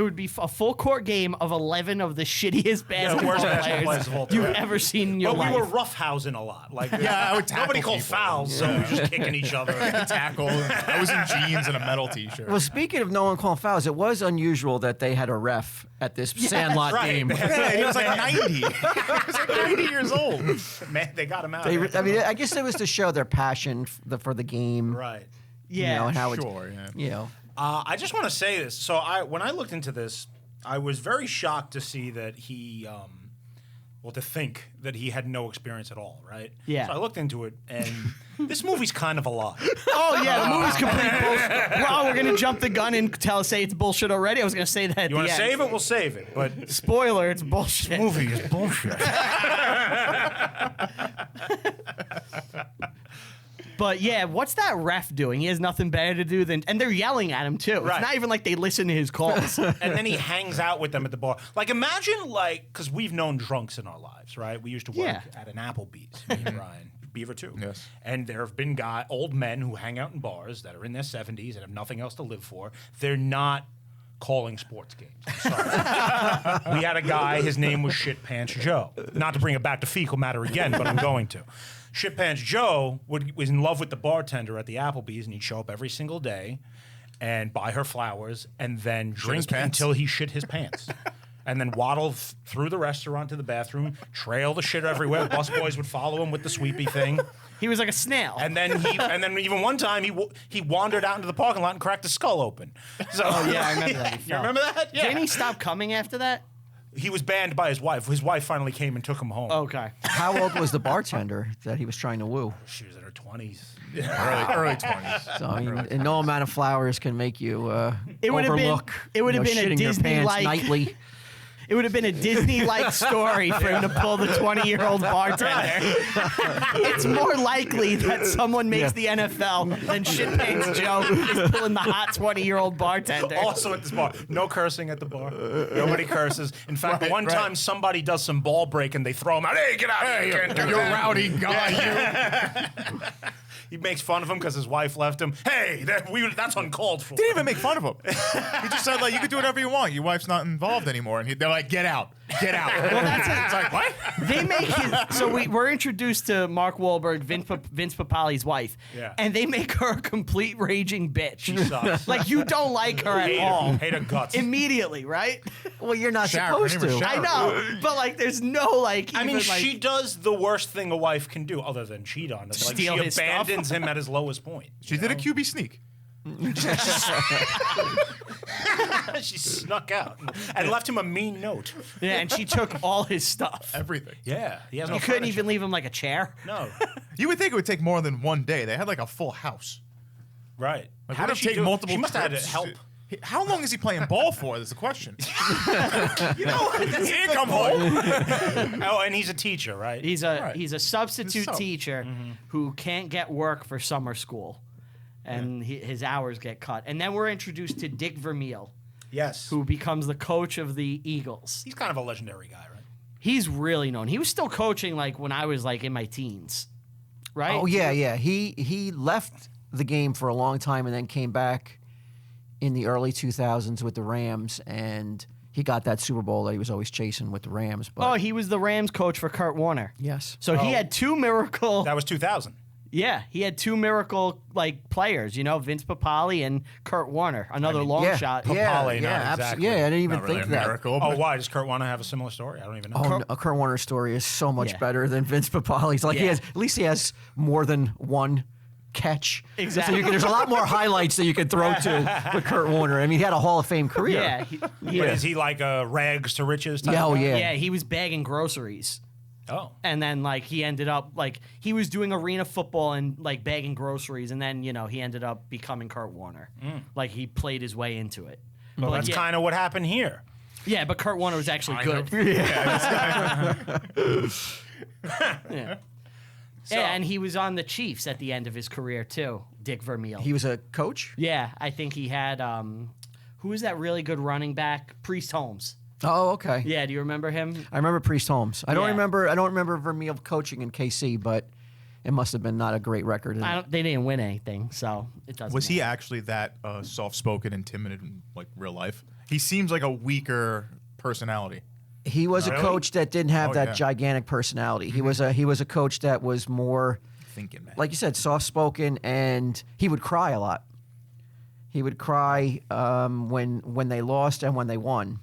would be a full court game of 11 of the shittiest basketball worst basketball players players of all time. you've ever seen in your But life. we were roughhousing a lot. Like Yeah, I would tackle nobody called people. fouls, so we were just kicking each other. tackle. I was in jeans and a metal T-shirt. Well, speaking of no one calling fouls, it was unusual that they had a ref at this Sandlot right. game. yeah, he was like 90. He was like 90 years old. Man, they got him out. I mean, I guess it was to show their passion for the game. Right. yeah. You know, and how Sure, yeah. you know. I just want to say this. So when I looked into this, I was very shocked to see that he, to think that he had no experience at all, right? Yeah. So I looked into it, and this movie's kind of a lie. Oh yeah, the movie's complete bullshit. Well, we're gonna jump the gun and say it's bullshit already. I was gonna say that. At You want the to end. save it? We'll save it. But Spoiler, it's bullshit. movie is bullshit. But yeah, what's that ref doing? He has nothing better to do than, and they're yelling at him too. Right. It's not even like they listen to his calls. And then he hangs out with them at the bar. Like, imagine, because we've known drunks in our lives, right? We used to work Yeah. at an Applebee's, me and Ryan, Beaver too. Yes. And there have been old men who hang out in bars that are in their 70s and have nothing else to live for. They're not calling sports games. I'm sorry. We had a guy, his name was Shit Pants Joe. Not to bring it back to fecal matter again, but I'm going to. Shit Pants Joe was in love with the bartender at the Applebee's, and he'd show up every single day and buy her flowers and then his drink pants. until he shit his pants. And then waddle through the restaurant to the bathroom, trail the shit everywhere. Busboys would follow him with the sweepy thing. He was like a snail. And then even one time he wandered out into the parking lot and cracked his skull open. So yeah, I remember that. He You fell. remember that? Yeah. Didn't he stop coming after that? He was banned by his wife. His wife finally came and took him home. Okay. How old was the bartender that he was trying to woo? She was in her 20s. Early 20s. So I mean, and no amount of flowers can make you It would have been- overlook. it would have been a shitting your pants Disney-like- nightly. It would have been a Disney-like story for him to pull the 20-year-old bartender. It's more likely that someone makes the NFL than Shit Pants Joe is pulling the hot 20-year-old bartender. Also at this bar. No cursing at the bar. Nobody curses. In fact, one time somebody does some ball break and they throw him out. Hey, get out of here. You can't do You're that." rowdy guy. He makes fun of him because his wife left him. Hey, that's uncalled for. Didn't even make fun of him. He just said like, you can do whatever you want. Your wife's not involved anymore. And they're like, get out, get out. Well, that's it. It's like what? They make his, so we're introduced to Mark Wahlberg, Vince Papali's wife, Yeah. and they make her a complete raging bitch. She sucks. Like you don't like her at all. Hate her guts. Immediately, right? Well, you're not Sharon, supposed her name to. was I know, but like, there's no like. I mean, even, like, she does the worst thing a wife can do, other than cheat on him. Like, Steal she his stuff. abandons him at his lowest point. She did a QB sneak. She snuck out and left him a mean note. Yeah, and she took all his stuff. Everything. Yeah, he has no You couldn't furniture. even leave him like a chair. No, You would think it would take more than one day. They had like a full house. right. Like, How would did it she take do? multiple She must have had trips? to help. How long is he playing ball for? That's the question. You know, He didn't come home. Oh, and he's a teacher, right? He's a Right. he's a substitute sub. teacher who can't get work for summer school, and his hours get cut. And then we're introduced to Dick Vermeil, Yes. who becomes the coach of the Eagles. He's kind of a legendary guy, right? He's really known. He was still coaching like when I was like in my teens, right? Oh yeah. He left the game for a long time and then came back in the early 2000s with the Rams, and he got that Super Bowl that he was always chasing with the Rams. But Oh, he was the Rams coach for Kurt Warner. yes, So he had two miracle. That was 2000. Yeah, he had two miracle players, Vince Papale and Kurt Warner, another long shot. Papale, not exactly. Yeah, I didn't even Not really think a that. miracle. Oh, but- why? Does Kurt Warner have a similar story? I don't even know. Oh, no, Kurt Warner's story is so much Yeah. better than Vince Papale's. Like Yeah. at least he has more than one catch. Exactly. So there's a lot more highlights that you can throw to with Kurt Warner. I mean, he had a Hall of Fame career. Yeah, But is he like a rags to riches type Yeah, oh, guy? yeah. yeah, he was bagging groceries. Oh. And then he ended up he was doing arena football and bagging groceries, and then he ended up becoming Kurt Warner. He played his way into it. Well, that's yeah, kind of what happened here. yeah, but Kurt Warner was actually good. Yeah. And he was on the Chiefs at the end of his career too, Dick Vermeil. He was a coach? Yeah, I think he had who was that really good running back? Priest Holmes. Oh, okay. Yeah, do you remember him? I remember Priest Holmes. I don't Yeah. remember Vermeil coaching in KC, but it must have been not a great record. They didn't win anything, so it doesn't. Was he matter. actually that soft-spoken and timid in real life? He seems like a weaker personality. He was a Really? coach that didn't have Oh, that yeah. gigantic personality. He was a coach that was more, Thinking, man. like you said, soft-spoken, and he would cry a lot. He would cry when they lost and when they won.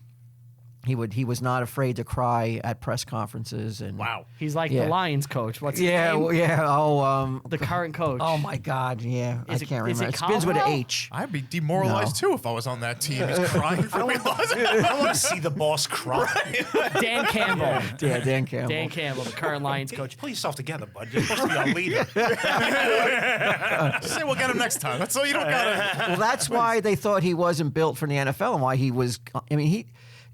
He was not afraid to cry at press conferences and Wow. He's like Yeah. the Lions coach. What's his Yeah, name? well, yeah. Oh, The current coach. oh my God, yeah. I Is it- can't is it remember. It begins with an Caldwell? H. I'd be demoralized too if I was on that team. He's crying for me. I want to see the boss cry. Dan Campbell. Yeah, Dan Campbell. Dan Campbell, the current Lions coach. Pull yourself together, bud. You're supposed to be our leader. Just say we'll get him next time. That's all you don't gotta. Well, that's why they thought he wasn't built for the NFL, and why he was. I mean,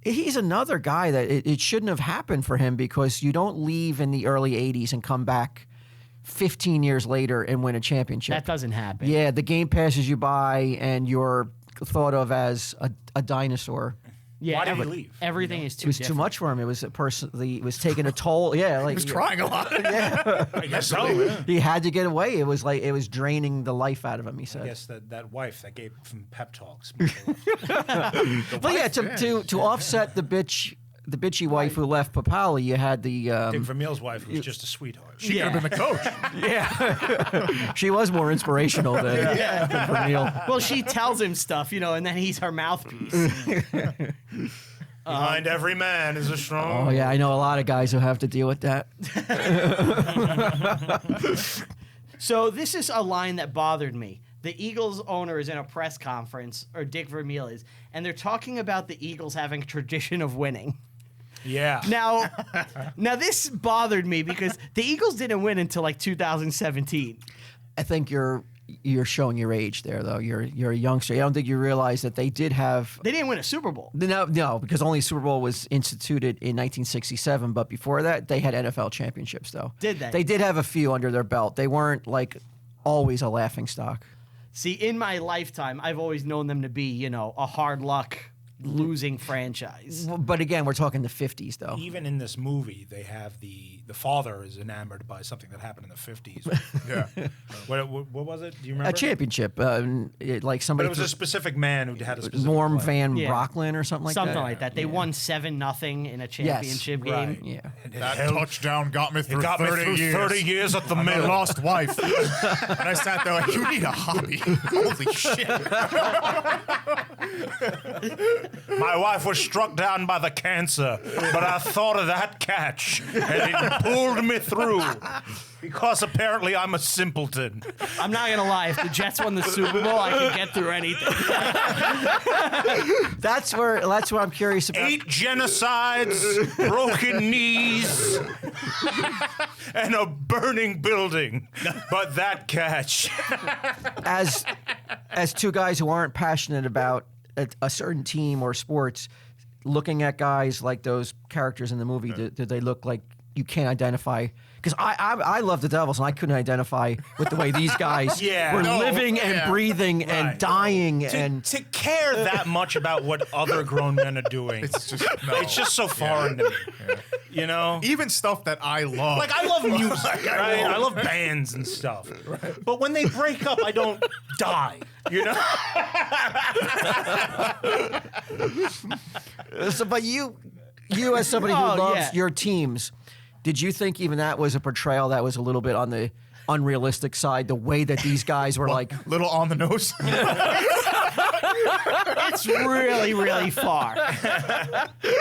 he's another guy that it shouldn't have happened for him, because you don't leave in the early '80s and come back 15 years later and win a championship. That doesn't happen. Yeah, the game passes you by, and you're thought of as a dinosaur. Yeah, Why did he leave? Everything is too It was different. too much for him. It was it was taking a toll. Yeah, like He was crying a lot. I guess so. Yeah. he had to get away. It was draining the life out of him. He I said. guess that wife that gave him pep talks. But yeah, to offset the bitchy wife who left Papali, you had the Dick Vermeil's wife, who was just a sweetheart. She could have been the coach. she was more inspirational than Vermeil. Well, she tells him stuff, and then he's her mouthpiece. Behind every man is a strong. Oh yeah, I know a lot of guys who have to deal with that. So this is a line that bothered me. The Eagles owner is in a press conference, or Dick Vermeil is, and they're talking about the Eagles having a tradition of winning. Yeah. Now this bothered me because the Eagles didn't win until 2017. I think you're showing your age there, though. You're a youngster. I don't think you realize that they did have. They didn't win a Super Bowl. No, because only Super Bowl was instituted in 1967. But before that, they had NFL championships, though. Did they? They did have a few under their belt. They weren't always a laughing stock. See, in my lifetime, I've always known them to be, a hard luck losing franchise. But again, we're talking the 50s, though. Even in this movie, they have the father is enamored by something that happened in the 50s. Yeah. What was it? Do you remember? A championship, like But somebody. it was a specific man who had a specific Norm play. Van Yeah. Brocklin or something like that. Something like that. They won 7-0 in a championship game. Right. Yeah. That touchdown got me through Got me 30 through years. 30 years at the My mill. lost wife. And I sat there like, you need a hobby. Holy shit. My wife was struck down by the cancer, but I thought of that catch, and it pulled me through. Because apparently I'm a simpleton. I'm not going to lie. If the Jets won the Super Bowl, I could get through anything. That's where I'm curious about. 8 genocides, broken knees, and a burning building. But that catch. As two guys who aren't passionate about a certain team or sports, looking at guys like those characters in the movie, do they look like you can't identify? Because I love the Devils, and I couldn't identify with the way these guys Yeah. were No, living and yeah. breathing Right. and dying and. To care that much about what other grown men are doing, It's just, no. it's just so foreign to me. You know? Even stuff that I love. Like, I love music, right? I love bands and stuff. But when they break up, I don't die, you know? So, but you as somebody who Oh, loves yeah. your teams, did you think even that was a portrayal that was a little bit on the unrealistic side. The way that these guys were like, Little on the nose. It's really, really far.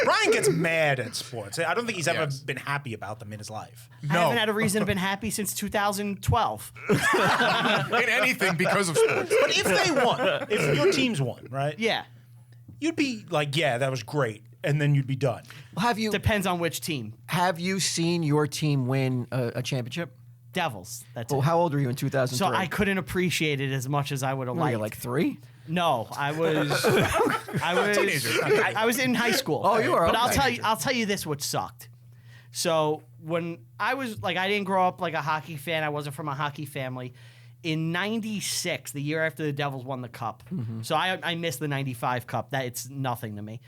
Brian gets mad at sports. I don't think he's ever Yes. been happy about them in his life. I haven't had a reason to been happy since 2012. in anything because of sports. But if they won, if your teams won, right? Yeah. You'd be like, yeah, that was great. And then you'd be done. have you Depends on which team. seen your team win a championship? Devils. That's Well, it. how old were you in 2003? So I couldn't appreciate it as much as I would have Were you liked. like 3? No, I was in high school. Oh, you were, But okay. I'll tell you this, what sucked. So when I was like, I didn't grow up like a hockey fan. I wasn't from a hockey family. In '96, the year after the Devils won the cup, so I missed the '95 cup. That it's nothing to me.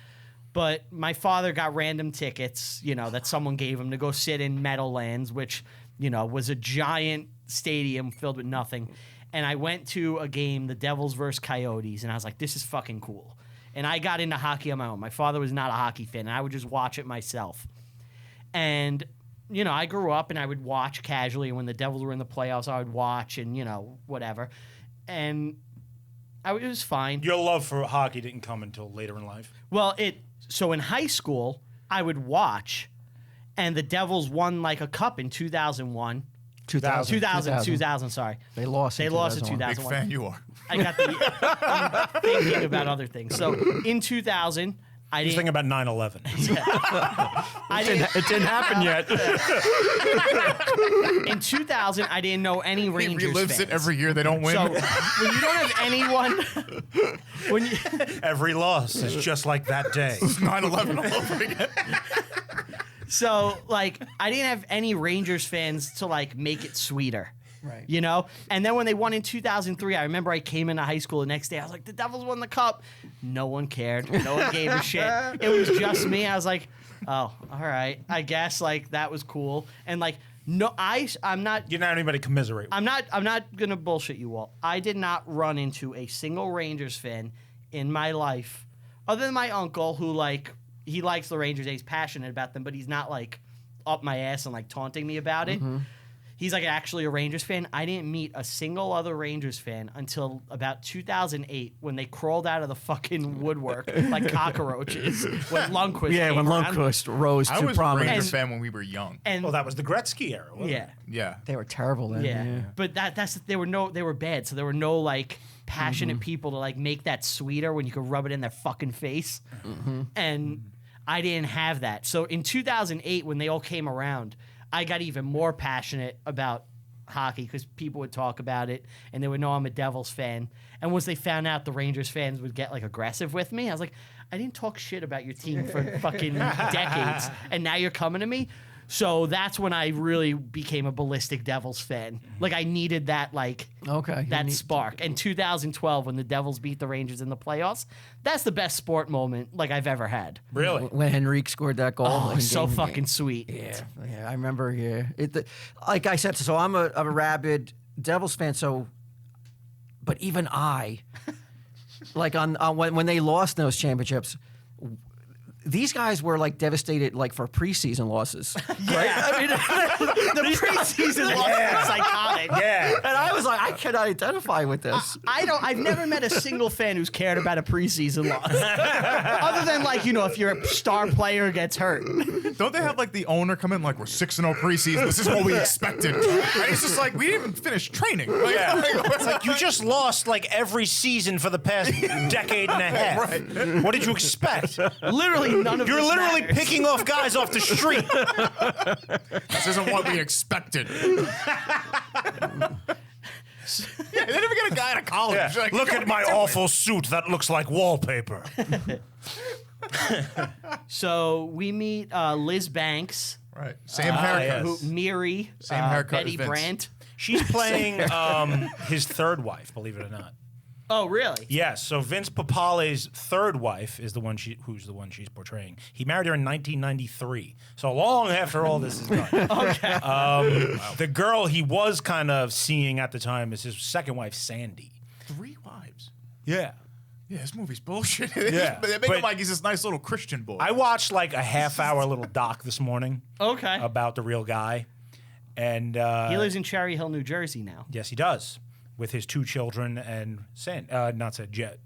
But my father got random tickets, that someone gave him to go sit in Meadowlands, which was a giant stadium filled with nothing. And I went to a game, the Devils versus Coyotes, and I was like, this is fucking cool. And I got into hockey on my own. My father was not a hockey fan, and I would just watch it myself. And, I grew up and I would watch casually. And when the Devils were in the playoffs, I would watch and, whatever. And it was fine. Your love for hockey didn't come until later in life. Well, so in high school, I would watch, and the Devils won like a cup in 2001. 2000, sorry. They lost. They in lost in 2001. Big 2001. fan you are. I got I'm thinking about other things. So in 2000, I He's thinking didn't. about 9/11. I didn't It didn't happen yet. in 2000, I didn't know any He Rangers relives fans. it every year they don't win. So when you don't have anyone, when you, Every loss is just like that day. 9/11 all over again. so like I didn't have any Rangers fans to like make it sweeter. Right. And then when they won in 2003, I remember I came into high school the next day. I was like, the Devils won the cup. No one cared. No one gave a shit. It was just me. I was like, oh, all right. I guess like that was cool. And like, no, I'm not. You didn't have anybody commiserate with. I'm not gonna bullshit you, Walt. I did not run into a single Rangers fan in my life, other than my uncle, who like he likes the Rangers. He's passionate about them, but he's not like up my ass and like taunting me about it. He's like actually a Rangers fan. I didn't meet a single other Rangers fan until about 2008 when they crawled out of the fucking woodwork like cockroaches when Lundqvist Yeah, came when around. Lundqvist rose I to was a prominence. Rangers fan when we were young. And Well, that was the Gretzky era. Wasn't yeah. it? Yeah. They were terrible then. Yeah. But they were bad, so there were no like passionate people to like make that sweeter when you could rub it in their fucking face. And I didn't have that. So in 2008 when they all came around, I got even more passionate about hockey because people would talk about it and they would know I'm a Devils fan. And once they found out the Rangers fans would get like aggressive with me, I was like, I didn't talk shit about your team for fucking decades, and now you're coming to me. So that's when I really became a ballistic Devils fan. Like I needed that Okay. that spark. And 2012 when the Devils beat the Rangers in the playoffs, that's the best sport moment like I've ever had. Really? When Henrique scored that goal. Oh, in so game- fucking sweet. Yeah, I remember. Yeah, like I said, so I'm a rabid Devils fan. So, but even I, like on when they lost those championships, these guys were like devastated, like for preseason losses. Right? I mean, The preseason loss was psychotic. Yeah. and I was like, I cannot identify with this. I've never met a single fan who's cared about a preseason loss. Other than if your star player gets hurt. Don't they have like the owner come in like we're 6-0 preseason? This is what we expected. And it's just like we didn't even finish training. Like, Yeah. it's like, You just lost like every season for the past decade and a half. Right. What did you expect? Literally none of You're this literally matters. picking off guys off the street. this isn't what we expected. Yeah, they never get a guy out of college. Yeah. Like, Look what at are my you doing? awful suit. That looks like wallpaper. So we meet Liz Banks, Right. Same haircut. yes. Miri, Same haircut Betty as Vince. Brandt. She's playing his third wife, believe it or not. Oh, really? Yes, so Vince Papale's third wife is the one who's the one she's portraying. He married her in 1993, so long after all this is done. Okay. The girl he was kind of seeing at the time is his second wife, Sandy. 3 wives. Yeah. Yeah, this movie's bullshit. Yeah, They make but- him like he's this nice little Christian boy. I watched like a half-hour little doc this morning Okay. about the real guy, And He lives in Cherry Hill, New Jersey now. yes, he does, with his 2 children and Janet.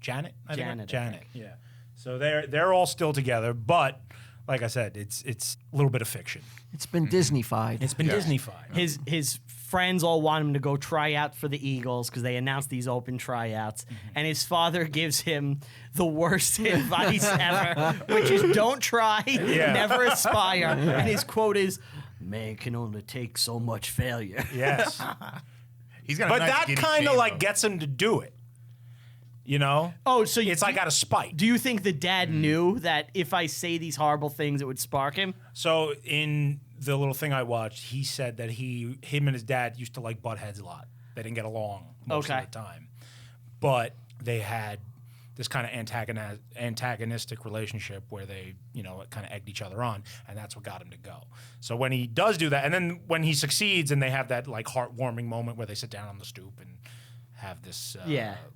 Janet. I think. Janet. Yeah. So they're all still together, but like I said, it's a little bit of fiction. It's been Disney-fied. It's been Disney-fied. His friends all want him to go try out for the Eagles because they announced these open tryouts, and his father gives him the worst advice ever, which is don't try, never aspire. And his quote is, "Man can only take so much failure." Yes. He's got a But nice that giddy kind of chain, like though. gets him to do it. You know? Oh, so It's like out of spite. do you think the dad knew that if I say these horrible things, it would spark him? So in the little thing I watched, he said that him and his dad used to like butt heads a lot. They didn't get along most Okay. of the time, but they had this kind of antagonistic relationship where they, kind of egged each other on, and that's what got him to go. So when he does do that, and then when he succeeds, and they have that like heartwarming moment where they sit down on the stoop and have this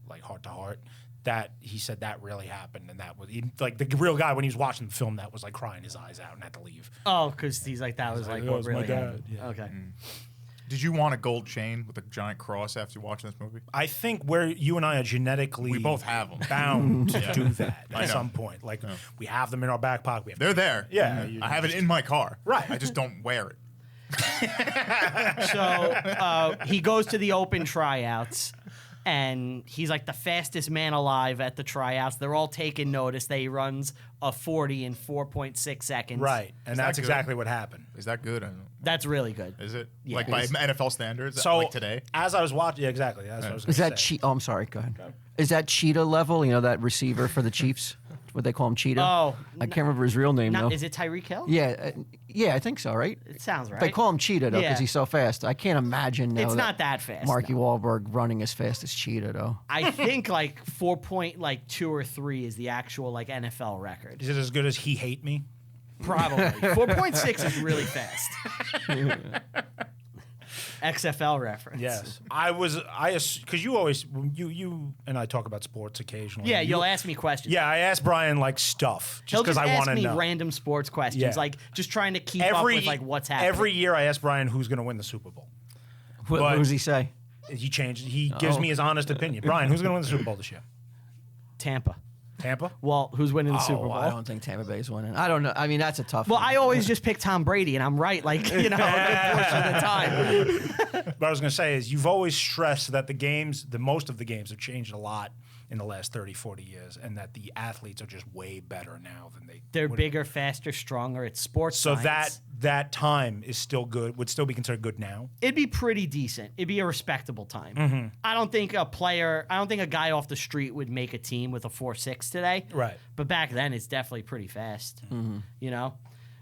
like heart to heart. That he said that really happened, and that was like the real guy when he was watching the film that was like crying his eyes out and had to leave. Oh, because he's like, that was like "That what was my really dad." happened. Yeah. Okay. Did you want a gold chain with a giant cross after watching this movie? I think where you and I are genetically We both have them. bound to do that I at know. some point. Like we have them in our back pocket. We have They're there. Yeah, I have it in my car. Right. I just don't wear it. So he goes to the open tryouts, and he's like the fastest man alive at the tryouts. They're all taking notice that he runs a 40 in 4.6 seconds. right, and Is that's that good? exactly what happened. Is that good? I don't know. That's really good. Is it? Yeah. Like by NFL standards? So like today? as I was watching, yeah, exactly. That's what I was Is gonna that say. Oh, I'm sorry. Go ahead. Is that Cheetah level? You know that receiver for the Chiefs? What they call him, Cheetah? Oh, I can't remember his real name though. Is it Tyreek Hill? Yeah, I think so. Right? It sounds right. They call him Cheetah though because Yeah. he's so fast. I can't imagine. Now It's not that fast, Marky no. Wahlberg running as fast as Cheetah though. I think like 4.2 or 3 is the actual like NFL record. Is it as good as He Hate Me? Probably 4.6 is really fast. XFL reference. Yes, because you always you and I talk about sports occasionally. Yeah, You- you'll ask me questions. Yeah, I ask Brian like stuff He'll just because just I ask want to me know. random sports questions, Yeah. like just trying to keep up with like what's happening. Every year I ask Brian who's going to win the Super Bowl. What But- does he say? He changed. He gives me his honest opinion. Brian, who's going to win the Super Bowl this year? Tampa. Tampa. Walt, who's winning the Super Bowl? I don't think Tampa Bay's winning. I don't know. I mean, that's a tough Well, one. I always just pick Tom Brady, and I'm right, like, a good portion of the time. What I was going to say is you've always stressed that most of the games have changed a lot in the last 30, 40 years, and that the athletes are just way better now than they They're would- bigger, faster, stronger. It's sports So science. that time is still good, would still be considered good now. It'd be pretty decent. It'd be a respectable time. Mm-hmm. I don't think a guy off the street would make a team with a 4.6 today. Right. But back then, it's definitely pretty fast. You know?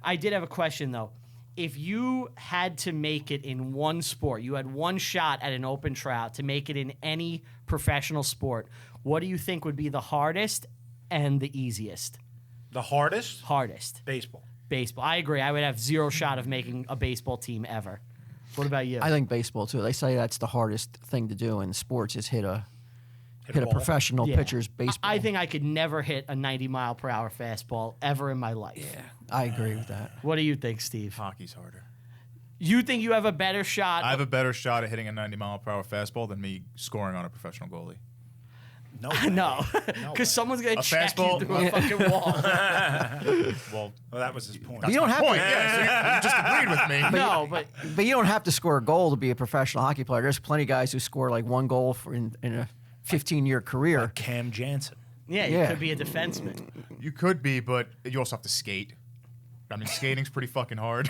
I did have a question, though. If you had to make it in one sport, you had one shot at an open tryout to make it in any professional sport, what do you think would be the hardest and the easiest? The hardest? Hardest. Baseball. Baseball. I agree. I would have zero shot of making a baseball team ever. What about you? I think baseball too. They say that's the hardest thing to do in sports is hit a ball. professional Yeah. pitcher's baseball. I think I could never hit a 90-mile-per-hour fastball ever in my life. Yeah, I agree with that. What do you think, Steve? Hockey's harder. You think you have a better shot? I have a better shot at hitting a 90-mile-per-hour fastball than me scoring on a professional goalie. No. No, because someone's gonna A check fastball- you through a fucking wall. Well, Well, that was his point. that's You don't my have point. to. Yeah, so you just agreed with me. No, but But you don't have to score a goal to be a professional hockey player. There's plenty of guys who score like one goal in a 15-year career. Cam Jansen. yeah, you Yeah. could be a defenseman. You could be, but you also have to skate. I mean, skating's pretty fucking hard.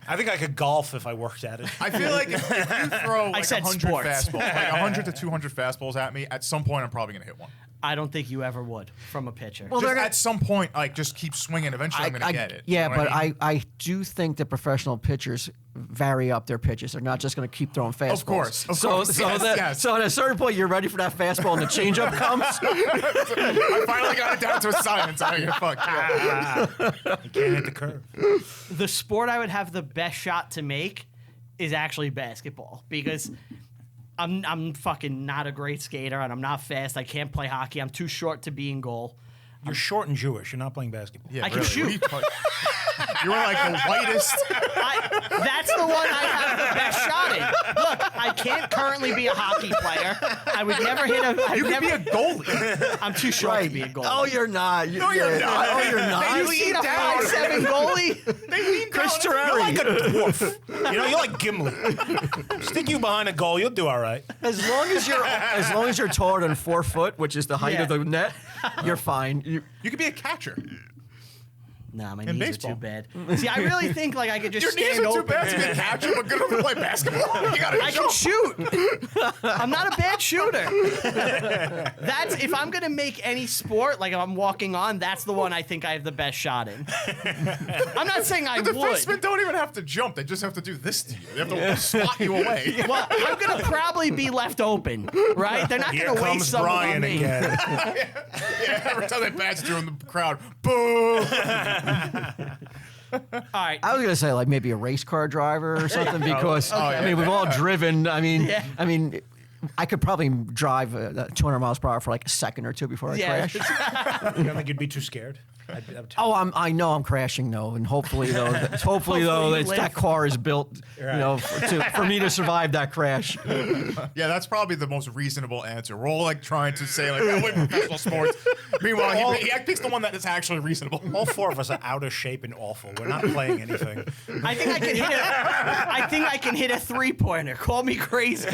I think I could golf if I worked at it. I feel like if you throw like said 100 sports. fastballs, like 100 to 200 fastballs at me, at some point I'm probably gonna hit one. I don't think you ever would from a pitcher. Well, Just they're gonna- at some point, like just keep swinging. Eventually, I'm gonna get it. Yeah, You know what but I mean? I do think that professional pitchers vary up their pitches. They're not just going to keep throwing fastballs. Of course, of so, course. So, Yes, that- yes. so at a certain point, you're ready for that fastball, and the changeup comes. I finally got it down to a science. I don't give a fuck. Yeah. You can't hit the curve. The sport I would have the best shot to make is actually basketball because I'm fucking not a great skater and I'm not fast. I can't play hockey. I'm too short to be in goal. You're short and Jewish. You're not playing basketball. Yeah, I can really. shoot. What are you talking- You were like the whitest. That's the one I have the best shot in. Look, I can't currently be a hockey player. I would never hit a. You could be a goalie. I'm too short to be a goalie. Oh, you're not. No, you're not. Oh, you're not. you seen a 5'7" goalie? Chris You're Terrari. like a dwarf. You know, you're like Gimli. Stick you behind a goal, you'll do all right. As long as you're taller than 4 foot, which is the height of the net, you're fine. You could be a catcher. Nah, my In knees baseball. are too bad. See, I really think like I could just Your knees stand are too open. bad to be a catcher, but good enough to play basketball. You gotta I jump. can shoot. I'm not a bad shooter. That's if I'm gonna make any sport, like if I'm walking on, that's the one I think I have the best shot in. I'm not saying I The would. defensemen don't even have to jump. They just have to do this to you. They have to slot you away. Well, I'm gonna probably be left open, right? They're not Here gonna waste comes someone on Brian me. again. Yeah, every time they pass it to you in the crowd, boo! All right. I was gonna say like maybe a race car driver or something because I mean we've all driven. I mean, I could probably drive 200 miles per hour for like a second or two before I crash. You don't think you'd be too scared? Oh, I know I'm crashing though, and hopefully though, Hopefully you that live. car is built, you know, for me to survive that crash. Yeah, that's probably the most reasonable answer. We're all like trying to say like, oh, wait, professional sports. Meanwhile, he picks the one that is actually reasonable. All four of us are out of shape and awful. We're not playing anything. I think I can hit a 3-pointer. Call me crazy.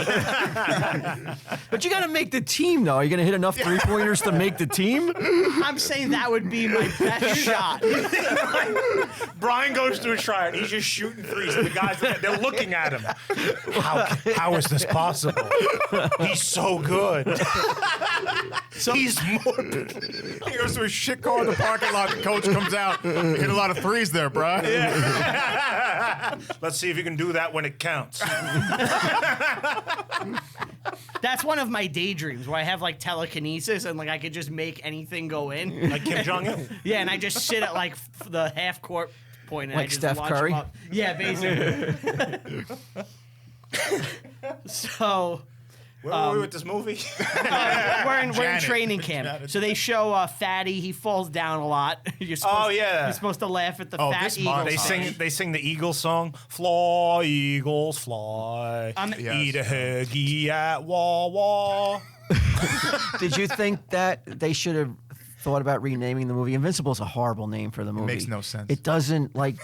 But you got to make the team though. Are you gonna hit enough 3-pointers to make the team? I'm saying that would be my best shot. Brian goes to a tryout. He's just shooting threes. And the guys, they're looking at him. How is this possible? He's so good. He's more. He goes to a shit car in the parking lot. The coach comes out. You hit a lot of threes there, bro. Let's see if you can do that when it counts. That's one of my daydreams where I have like telekinesis and like I could just make anything go in. Like Kim Jong-un. Yeah, and I just sit at like the half court point and Like I just Steph watch Curry? them up. Yeah, basically. So Where were we with this movie? we're in Janet. training camp. Janet. So they show Fatty. He falls down a lot. You're supposed, yeah. You're supposed to laugh at the Oh, fat this eagle. montage. They sing the Eagles song. Fly, Eagles, fly. Yes. Eat a huggy at Wah Wah. Did you think that they should have thought about renaming the movie? Invincible is a horrible name for the movie. makes no sense. It doesn't like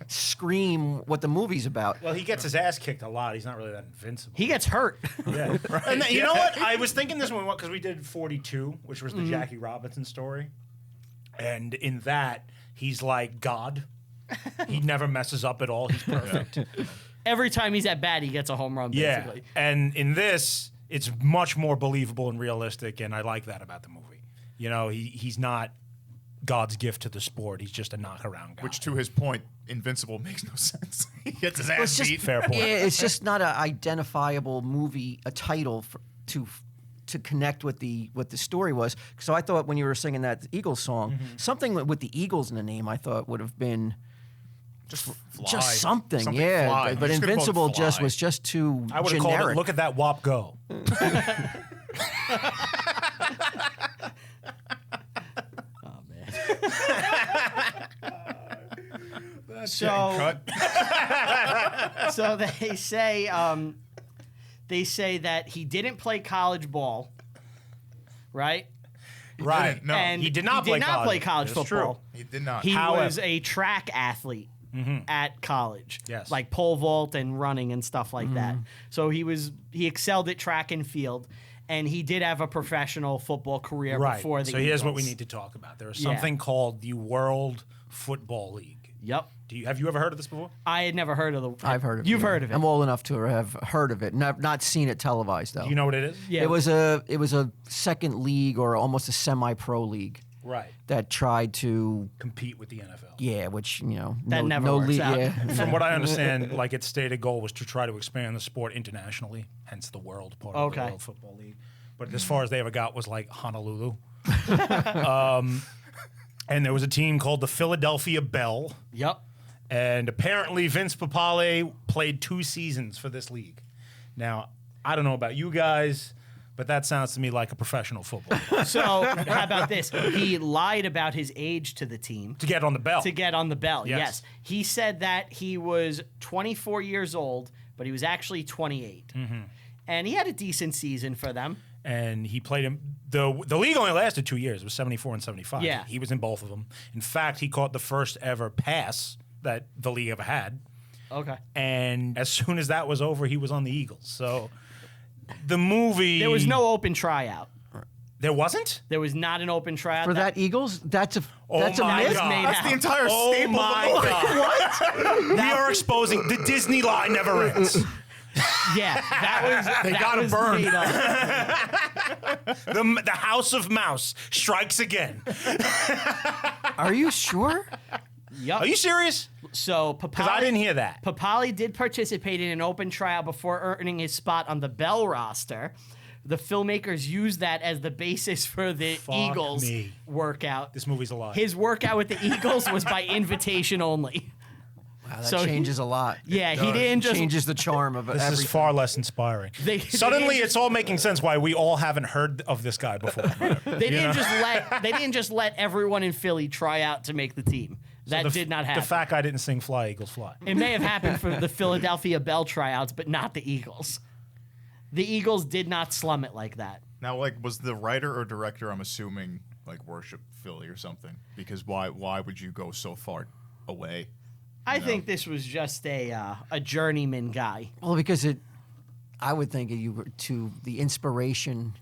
scream what the movie's about. Well, he gets his ass kicked a lot. He's not really that invincible. He gets hurt. Yeah. And then, you know what? I was thinking this one because we did 42, which was the Jackie Robinson story. And in that, he's like God. He never messes up at all. He's perfect. Every time he's at bat, he gets a home run. Yeah. Basically. And in this, it's much more believable and realistic, and I like that about the movie. You know, he's not God's gift to the sport. He's just a knock-around guy. Which, to his point, Invincible makes no sense. He gets his ass beat. fair point. Yeah, it's just not an identifiable movie, a title to connect with what the story was. So I thought when you were singing that Eagles song, something with the Eagles in the name, I thought would have been Just fly. just something fly. yeah. You But just could've Invincible called just Fly. was just too I would have generic. called it, look at that WAP go. Oh man. Getting So cut. so they say that he didn't play college ball, right? Right. No, and he did not play college. college That's football. He did not. He However- was a track athlete at college. Yes. Like pole vault and running and stuff like that. So he excelled at track and field, and he did have a professional football career Right. before the So here's what we Eagles. need to talk about. There is Yeah. something called the World Football League. Yep. Have you ever heard of this before? I had never heard of the. I've heard of it. You've yeah. heard of it. I'm old enough to have heard of it. Not seen it televised though. Do you know what it is? Yeah. It was a second league or almost a semi-pro league Right. that tried to Compete with the NFL. which That no, never no works league, out. yeah. From what I understand, like its stated goal was to try to expand the sport internationally, hence the world part of the Okay. World Football League. But as far as they ever got was like Honolulu. And there was a team called the Philadelphia Bell. Yep. And apparently Vince Papale played 2 seasons for this league. Now, I don't know about you guys, But that sounds to me like a professional football So how about this? He lied about his age to the team. to get on the belt. To get on the bell, Yes. yes. He said that he was 24 years old, but he was actually 28. And he had a decent season for them. And he played him. The league only lasted 2 years. It was 74 and 75. Yeah. He was in both of them. In fact, he caught the first ever pass that the league ever had. Okay. And as soon as that was over, he was on the Eagles. So the movie. There was no open tryout. There wasn't? There was not an open tryout. For that Eagles, that's a Oh that's a my myth. God. made That's out. the entire Oh staple my of the movie. God. We are exposing the Disney lie never ends. Yeah, that was They that got him was burned. made up. The House of Mouse strikes again. Are you sure? Yup. Are you serious? So Because I didn't hear that. Papali did participate in an open trial before earning his spot on the Bell roster. The filmmakers used that as the basis for the Fuck Eagles me. workout. This movie's a lie. His workout with the Eagles was by invitation only. Wow, that So he- changes a lot. Yeah, he didn't just. Changes the charm of This everything. is far less inspiring. They Suddenly, didn't it's all making sense why we all haven't heard of this guy before. They didn't just let everyone in Philly try out to make the team. That did not happen. The fat guy didn't sing "Fly Eagles Fly." It may have happened for the Philadelphia Bell tryouts, but not the Eagles. The Eagles did not slum it like that. Now, like, was the writer or director, I'm assuming, like, worship Philly or something? Because why would you go so far away? I think this was just a journeyman guy. Well, because I would think you were to the inspiration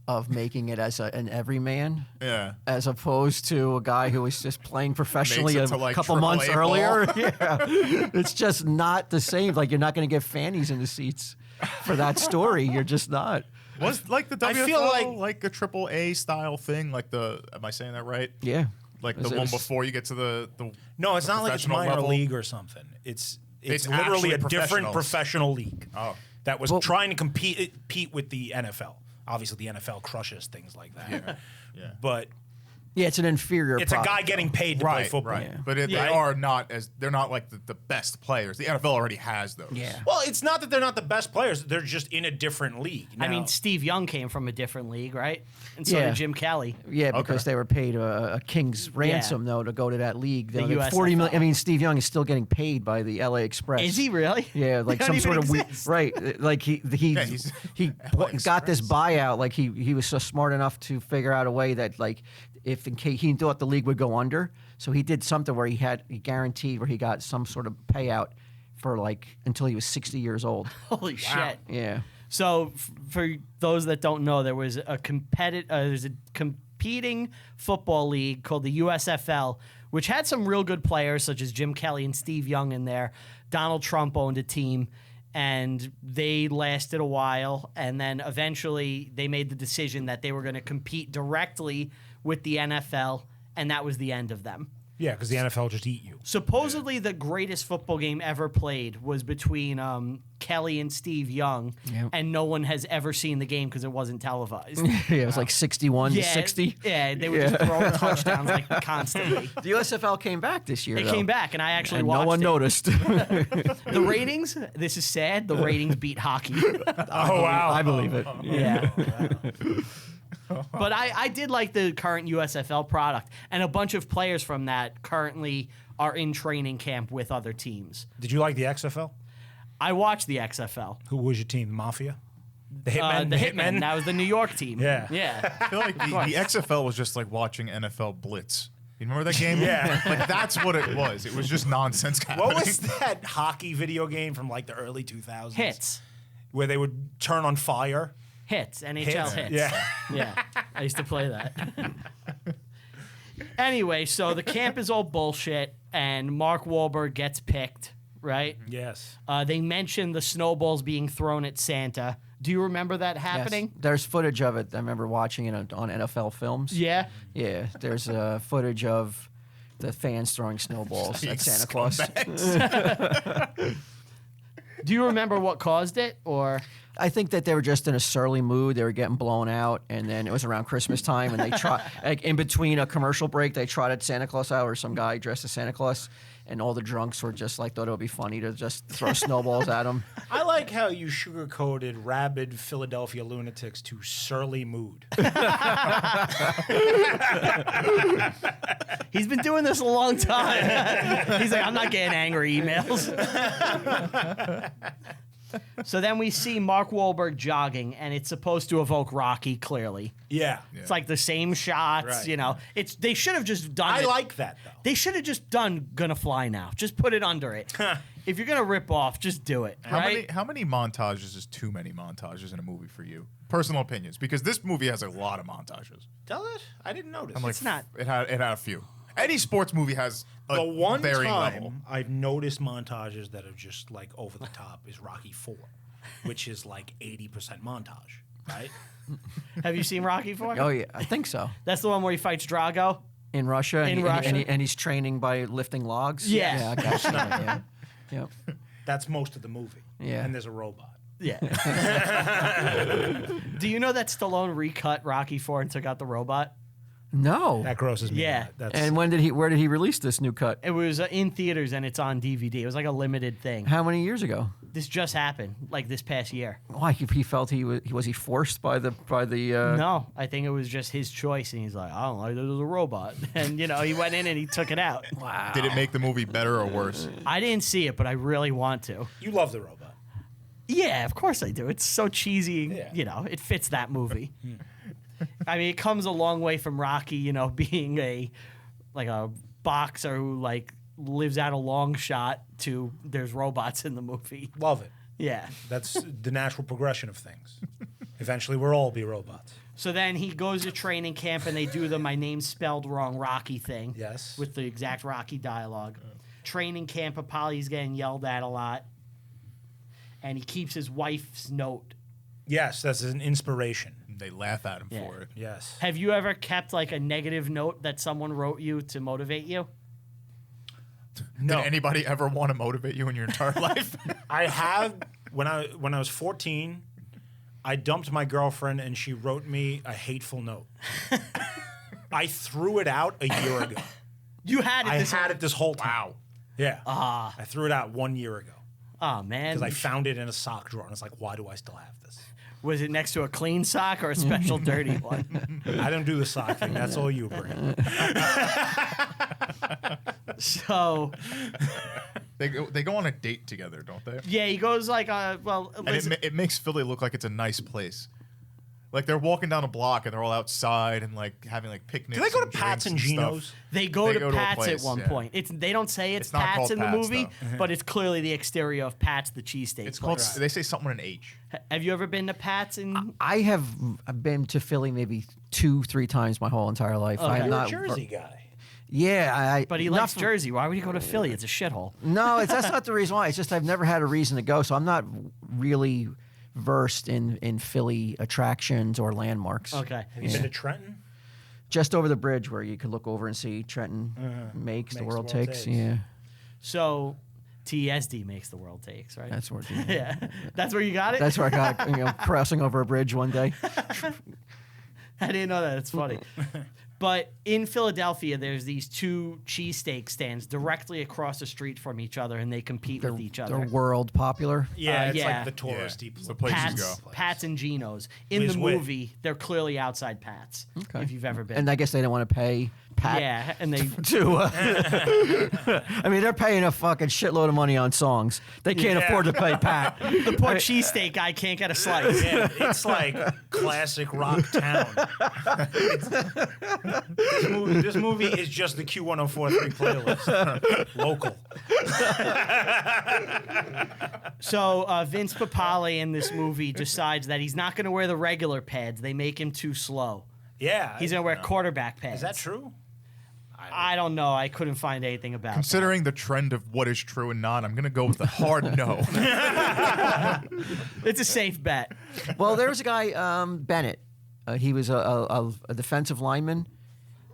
of making it as an everyman, Yeah. as opposed to a guy who was just playing professionally a Makes it to, like, couple months AAA earlier. ball. Yeah, it's just not the same. Like you're not going to get fannies in the seats for that story. You're just not. Was like the I WFL feel like a AAA style thing? Like am I saying that right? Yeah, Like It the one was- before you get to the No, it's not like it's professional minor level? league or something. It's It's literally a actually different professionals. professional league Oh. that was Well- trying to compete with the NFL. Obviously, the NFL crushes things like that. Yeah. But yeah, it's an inferior. it's a product, guy getting paid to play football. Right. Yeah. But Yeah. they are not they're not like the best players. The NFL already has those. Yeah. Well, it's not that they're not the best players; they're just in a different league. I mean, Now- Steve Young came from a different league, right? And so Yeah. did Jim Kelly. Yeah, because Okay. they were paid a king's ransom though to go to that league. The Like 40 million. USFL. I mean, Steve Young is still getting paid by the LA Express. Is he really? Yeah, like They some don't sort even of exist. right. Like he he's got this buyout. Like he was so smart enough to figure out a way that like if in case he thought the league would go under, so he did something where he guaranteed where he got some sort of payout for like until he was 60 years old. Holy shit. Yeah. So, for those that don't know, there was a there's a competing football league called the USFL, which had some real good players such as Jim Kelly and Steve Young in there. Donald Trump owned a team, and they lasted a while, and then eventually they made the decision that they were going to compete directly with the NFL, and that was the end of them. yeah, because the NFL just eat you. Supposedly, the greatest football game ever played was between Kelly and Steve Young, Yep. and no one has ever seen the game because it wasn't televised. Yeah, it was like 61 to 60. Yeah, they would just throw touchdowns like constantly. The USFL came back this year. It though, came back, and I actually and watched no one it. noticed. The ratings, this is sad, the ratings beat hockey. Oh wow! I believe it. Yeah. But I did like the current USFL product, and a bunch of players from that currently are in training camp with other teams. Did you like the XFL? I watched the XFL. Who was your team? The Mafia? The Hitmen? The Hitmen. That was the New York team. Yeah. Yeah. I feel like the XFL was just like watching NFL Blitz. You remember that game? Yeah. Like that's what it was. It was just nonsense happening. What was that hockey video game from like the early 2000s? Hits. Where they would turn on fire. Hits. NHL hits. Yeah. Yeah. I used to play that. Anyway, so the camp is all bullshit, and Mark Wahlberg gets picked, right? Yes. They mentioned the snowballs being thrown at Santa. Do you remember that happening? Yes. There's footage of it. I remember watching it on NFL films. Yeah. Yeah, there's footage of the fans throwing snowballs You at Santa Claus. scumbags. Do you remember what caused it, or? I think that they were just in a surly mood. They were getting blown out, and then it was around Christmas time, and they like in between a commercial break, they trotted Santa Claus out, or some guy dressed as Santa Claus, and all the drunks were just like thought it would be funny to just throw snowballs at him. I like how you sugar-coated rabid Philadelphia lunatics to surly mood. He's been doing this a long time. He's like, I'm not getting angry emails. So then we see Mark Wahlberg jogging, and it's supposed to evoke Rocky, clearly. Yeah. It's like the same shots, Right. you know. They should have just done I it. like that, though. They should have just done Gonna Fly Now. Just put it under it. If you're going to rip off, just do it, right? How many montages is too many montages in a movie for you? Personal opinions, because this movie has a lot of montages. Does it? I didn't notice. I'm like, It's not- It had a few. Any sports movie has a the one varying time level. I've noticed montages that are just like over the top is Rocky 4, which is like 80% montage, right? Have you seen Rocky 4? Oh yeah, I think so. That's the one where he fights Drago? In Russia. In and, Russia. and he's training by lifting logs. Yeah. Yeah, I got you. Yeah. Yep. That's most of the movie. Yeah. And there's a robot. Yeah. Do you know that Stallone recut Rocky 4 and took out the robot? No. That grosses me Yeah. out. That's, And where did he release this new cut? It was in theaters and it's on DVD. It was like a limited thing. How many years ago? This just happened, like this past year. Why he felt was he forced by the No, I think it was just his choice, and he's like, I don't like, there's a robot, and you know, he went in and he took it out. Wow. Did it make the movie better or worse? I didn't see it, but I really want to. you love the robot. Yeah, of course I do. It's so cheesy, Yeah. you know, it fits that movie. I mean, it comes a long way from Rocky, you know, being a boxer who like lives out a long shot to there's robots in the movie. Love it. Yeah. That's the natural progression of things. Eventually, we'll all be robots. So then he goes to training camp and they do the "my name's spelled wrong" Rocky thing. Yes. With the exact Rocky dialogue. Training camp, Apollo's getting yelled at a lot. And he keeps his wife's note. Yes, that's an inspiration. They laugh at him Yeah. for it. Yes. Have you ever kept like a negative note that someone wrote you to motivate you? No. Did anybody ever want to motivate you in your entire life? I have when I was 14, I dumped my girlfriend and she wrote me a hateful note. I threw it out a year ago. You had it. I had it this whole time. Wow. Yeah. I threw it out 1 year ago Oh man. because I found it in a sock drawer and it's like, why do I still have this? Was it next to a clean sock or a special dirty one? I don't do the sock thing. That's all you bring. So They go on a date together, don't they? yeah, he goes like, And Liz, it makes Philly look like it's a nice place. Like they're walking down a block and they're all outside and like having like picnics. Do they go to and Pat's and drinks stuff. Geno's? they go they to go to a Pat's place, at one yeah. point. They don't say it's It's not Pat's called in the Pat's, movie, though. but it's clearly the exterior of Pat's, the cheesesteak. It's called. place. They say something with an H. Have you ever been to Pat's in? I have been to Philly maybe 2-3 times my whole entire life. Okay. I'm You're not a Jersey guy. Yeah, But he likes Jersey. Why would he go to Philly? It's a shithole. No, that's not the reason why. It's just I've never had a reason to go, so I'm not really versed in Philly attractions or landmarks. Okay. Have you been to Trenton? Just over the bridge where you could look over and see Trenton makes the world takes. Yeah, So TSD makes the world takes, right? that's where. yeah. That's where you got it? That's where I got crossing over a bridge one day. I didn't know that. It's funny. But in Philadelphia, there's these two cheesesteak stands directly across the street from each other, and they compete with each other. They're world popular. Yeah, it's yeah. like the touristy It's the place you Pat's, go. Pat's and Geno's. In Liz the Witt. movie, they're clearly outside Pat's, Okay. if you've ever been. And I guess they didn't want to pay Pat yeah, and they to. I mean, they're paying a fucking shitload of money on songs. They can't Yeah. afford to pay Pat. the poor cheesesteak guy can't get a slice. Yeah, it's like classic rock town. This movie is just the Q1043 playlist. Local. So Vince Papale in this movie decides that he's not going to wear the regular pads. They make him too slow. Yeah. He's going to wear quarterback pads. Is that true? I don't know. I couldn't find anything about it. Considering the trend of what is true and not, I'm gonna go with the hard no. It's a safe bet. Well, there was a guy, Bennett. He was a defensive lineman.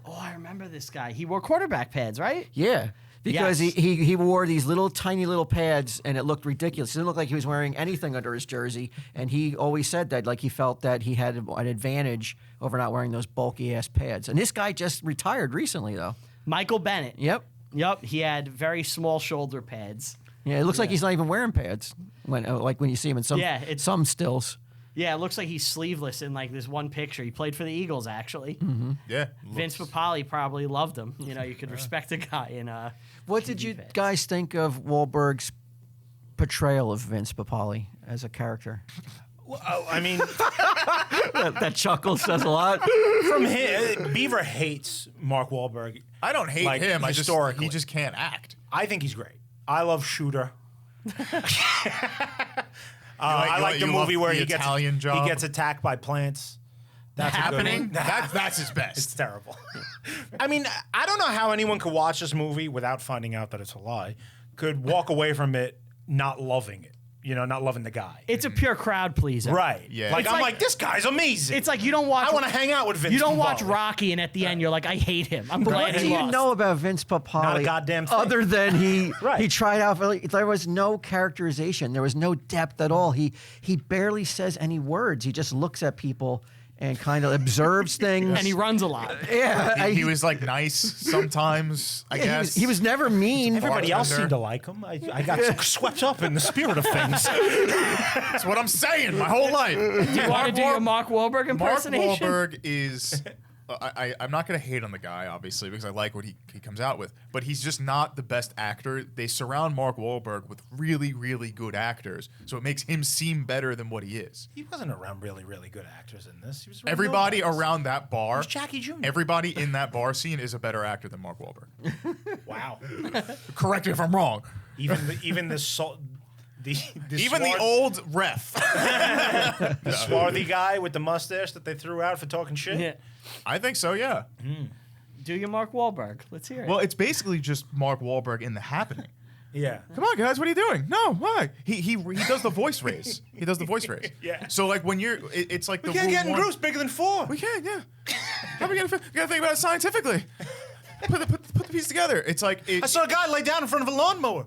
Oh, I remember this guy. He wore quarterback pads, right? Yeah. Because Yes. he wore these tiny little pads, and it looked ridiculous. It didn't look like he was wearing anything under his jersey. And he always said that, like, he felt that he had an advantage over not wearing those bulky ass pads. And this guy just retired recently, though. Michael Bennett. Yep. Yep. He had very small shoulder pads. Yeah, it looks like he's not even wearing pads when you see him in some stills. Yeah, it looks like he's sleeveless in like this one picture. He played for the Eagles, actually. Yeah. Vince Papale probably loved him. You know, you could respect a guy in What did you guys think of Wahlberg's portrayal of Vince Papale as a character? I mean, that chuckle says a lot. from him, Beaver hates Mark Wahlberg. I don't hate Like, him. historically. He just can't act. I think he's great. I love Shooter. I like the movie where he gets attacked by plants. That's Happening? A good one. That's his best. It's terrible. I mean, I don't know how anyone could watch this movie without finding out that it's a lie. Could walk away from it not loving it. You know, not loving the guy. It's a pure crowd pleaser. Right. Yeah. Like, It's I'm like- like, this guy's amazing. It's like you don't watch. I want to hang out with Vince. You don't watch Papale. Rocky, and at the end you're like, I hate him. I'm But glad what do he you lost. know about Vince Papale? Not a goddamn thing. Other than he Right. he tried out. There was no characterization. There was no depth at all. He barely says any words. He just looks at people and kind of observes things. And he runs a lot. yeah, He was like nice sometimes, I guess. He was never mean. Everybody else Bartender. seemed to like him. I got swept up in the spirit of things. That's what I'm saying my whole life. Do you want to do your Mark Wahlberg Mark impersonation? Wahlberg is. I'm not going to hate on the guy, obviously, because I like what he comes out with. But he's just not the best actor. They surround Mark Wahlberg with really, really good actors, so it makes him seem better than what he is. He wasn't around really, really good actors in this. He was around Everybody nobodies. around that bar, Who's Jackie Jr.? everybody in that bar scene is a better actor than Mark Wahlberg. Wow. Correct me if I'm wrong. Even the Old ref. the swarthy guy with the mustache that they threw out for talking shit. Yeah. I think so, yeah. Do your Mark Wahlberg. Let's hear it. Well, it's basically just Mark Wahlberg in The Happening. Yeah. Come on, guys, what are you doing? No, why? He does the voice raise. He does the voice raise. Yeah. So like when it's like We the can't rule get in one- groups bigger than 4. We can, yeah. How are we gonna think about it scientifically? Put the piece together. It's like I saw a guy lay down in front of a lawnmower.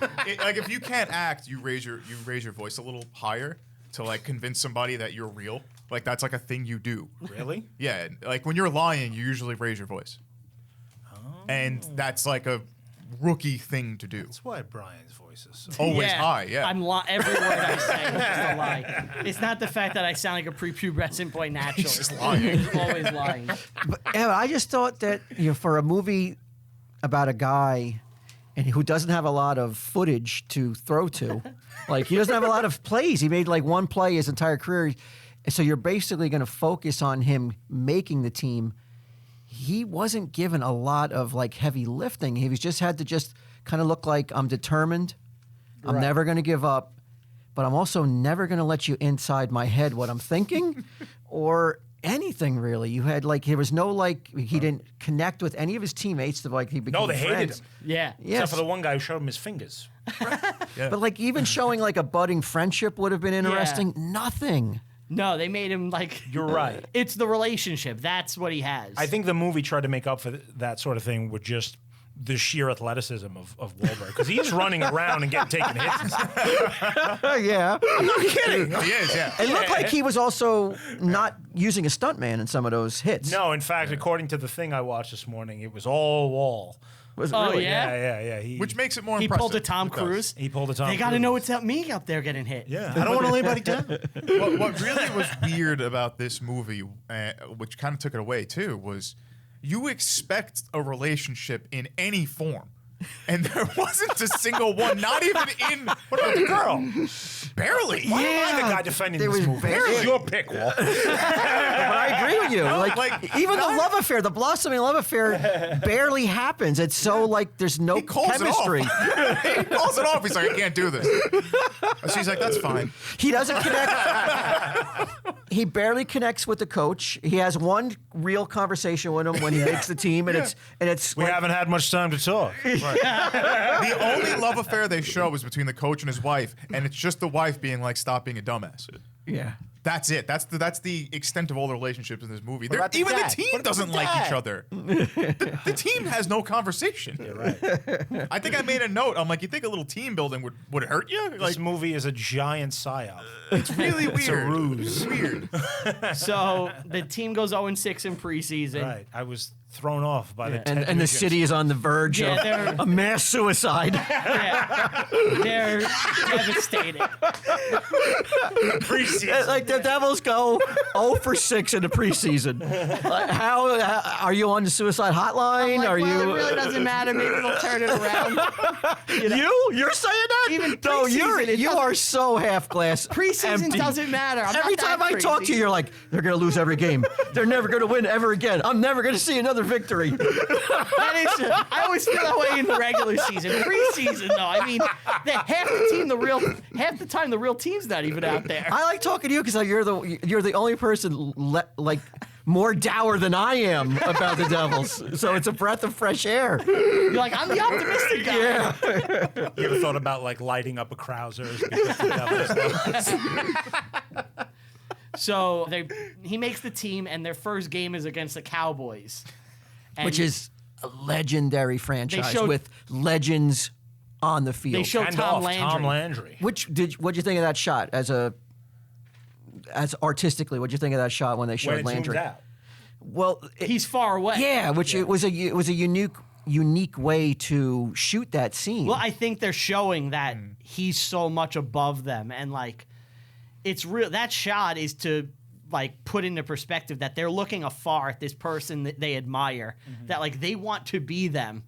like if you can't act, you raise your voice a little higher to like convince somebody that you're real. Like that's like a thing you do. Really? Yeah, like when you're lying, you usually raise your voice. And that's like a rookie thing to do. That's why Brian's voice is so. Always high, yeah. I'm every word I say is just a lie. It's not the fact that I sound like a prepubescent boy naturally. He's just lying. He's always lying. But I just thought that for a movie about a guy and who doesn't have a lot of footage to throw to, like he doesn't have a lot of plays. He made like one play his entire career, so you're basically going to focus on him making the team. He wasn't given a lot of like heavy lifting. He was just had to just kind of look like I'm determined. I'm never going to give up, but I'm also never going to let you inside my head what I'm thinking or anything really. You had like there was no like he didn't connect with any of his teammates to like he became No, they hated friends. him. Yeah. Yes. Except for the one guy who showed him his fingers. But like even showing like a budding friendship would have been interesting. Nothing. No, they made him like. You're right. It's the relationship. That's what he has. I think the movie tried to make up for that sort of thing with just the sheer athleticism of Wahlberg. Because he's running around and taking hits and stuff. Yeah. I'm not kidding. He is, yeah. It looked like he was also not using a stuntman in some of those hits. No, in fact, according to the thing I watched this morning, it was all Wall. Was it Oh, really? yeah? Yeah. Which makes it more he impressive. pulled a Tom It does. Cruise. He pulled a Tom They got to Cruise. know it's not me up there getting hit. Yeah, I don't want to lay anybody down. What really was weird about this movie, which kind of took it away too, was you expect a relationship in any form. And there wasn't a single one, not even in. What about the girl? Barely. Why am I the guy defending there this was movie? barely- It's your pick, Walt. But I agree with you. like, even the love affair, the blossoming love affair, barely happens. It's so like there's no He calls chemistry. it off. He calls it off. He's like, I can't do this. And she's like, that's fine. He doesn't connect. He barely connects with the coach. He has one real conversation with him when he makes the team, and it's We like, haven't had much time to talk. The only love affair they show is between the coach and his wife, and it's just the wife being like, stop being a dumbass. yeah. That's it. That's the extent of all the relationships in this movie. about the Even the dad? team What about doesn't the like dad? each other. The team has no conversation. You're right. I think I made a note. I'm like, you think a little team building would hurt you? Like, This movie is a giant psyop. it's really weird. It's a ruse. It's weird. So the team goes 0-6 in preseason. Right. I was thrown off by the And the Nugents. city is on the verge Yeah, of a mass suicide. Yeah. They're devastated. preseason. Like the Devils go 0 for 6 in the preseason. How are you on the suicide hotline? Like, are well, you? it really doesn't matter. Maybe they'll turn it around. You're saying that? Even no, preseason, it you doesn't- are so half glass. Preseason empty. doesn't matter. I'm Every not that time I talk crazy. to you, you're like, they're gonna lose every game. They're never gonna win ever again. I'm never gonna see another victory. That is, I always feel that way in the regular season. Preseason, though, I mean, half the time the real team's not even out there. I like talking to you because you're the only person like more dour than I am about the Devils. So it's a breath of fresh air. You're like, I'm the optimistic guy. Yeah. You ever thought about like lighting up a Krausers because the Devils lost? So he makes the team, and their first game is against the Cowboys. And Which is a legendary franchise showed- with legends on the field. they showed And Tom off, Landry. Tom Landry. What'd you think of that shot as artistically? What'd you think of that shot when they When showed it Landry? zooms out. Well, He's far away. yeah, it was a unique way to shoot that scene. Well, I think they're showing that he's so much above them, and like, it's real. That shot is to like put into perspective that they're looking afar at this person that they admire, that like they want to be them,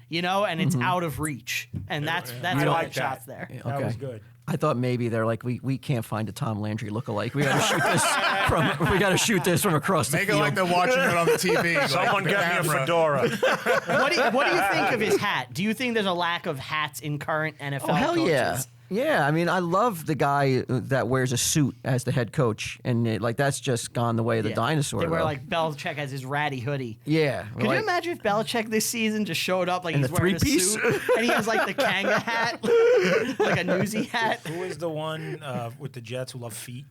you know, and it's out of reach, and that's I why like the shot's that. there. That Okay. was good. I thought maybe they're like, we can't find a Tom Landry lookalike. We got to shoot this from across the Make it field. like they're watching it on the TV. like Someone the get me a camera. fedora. What do you think of his hat? Do you think there's a lack of hats in current NFL Oh, hell coaches? yeah. Yeah, I mean, I love the guy that wears a suit as the head coach, and that's just gone the way of the Yeah. dinosaur. They wear though. like Belichick has his ratty hoodie. yeah. Could like- you imagine if Belichick this season just showed up like In he's the wearing a three-piece? suit and he has like the Kanga hat, like a newsy hat? Who is the one with the Jets who love feet?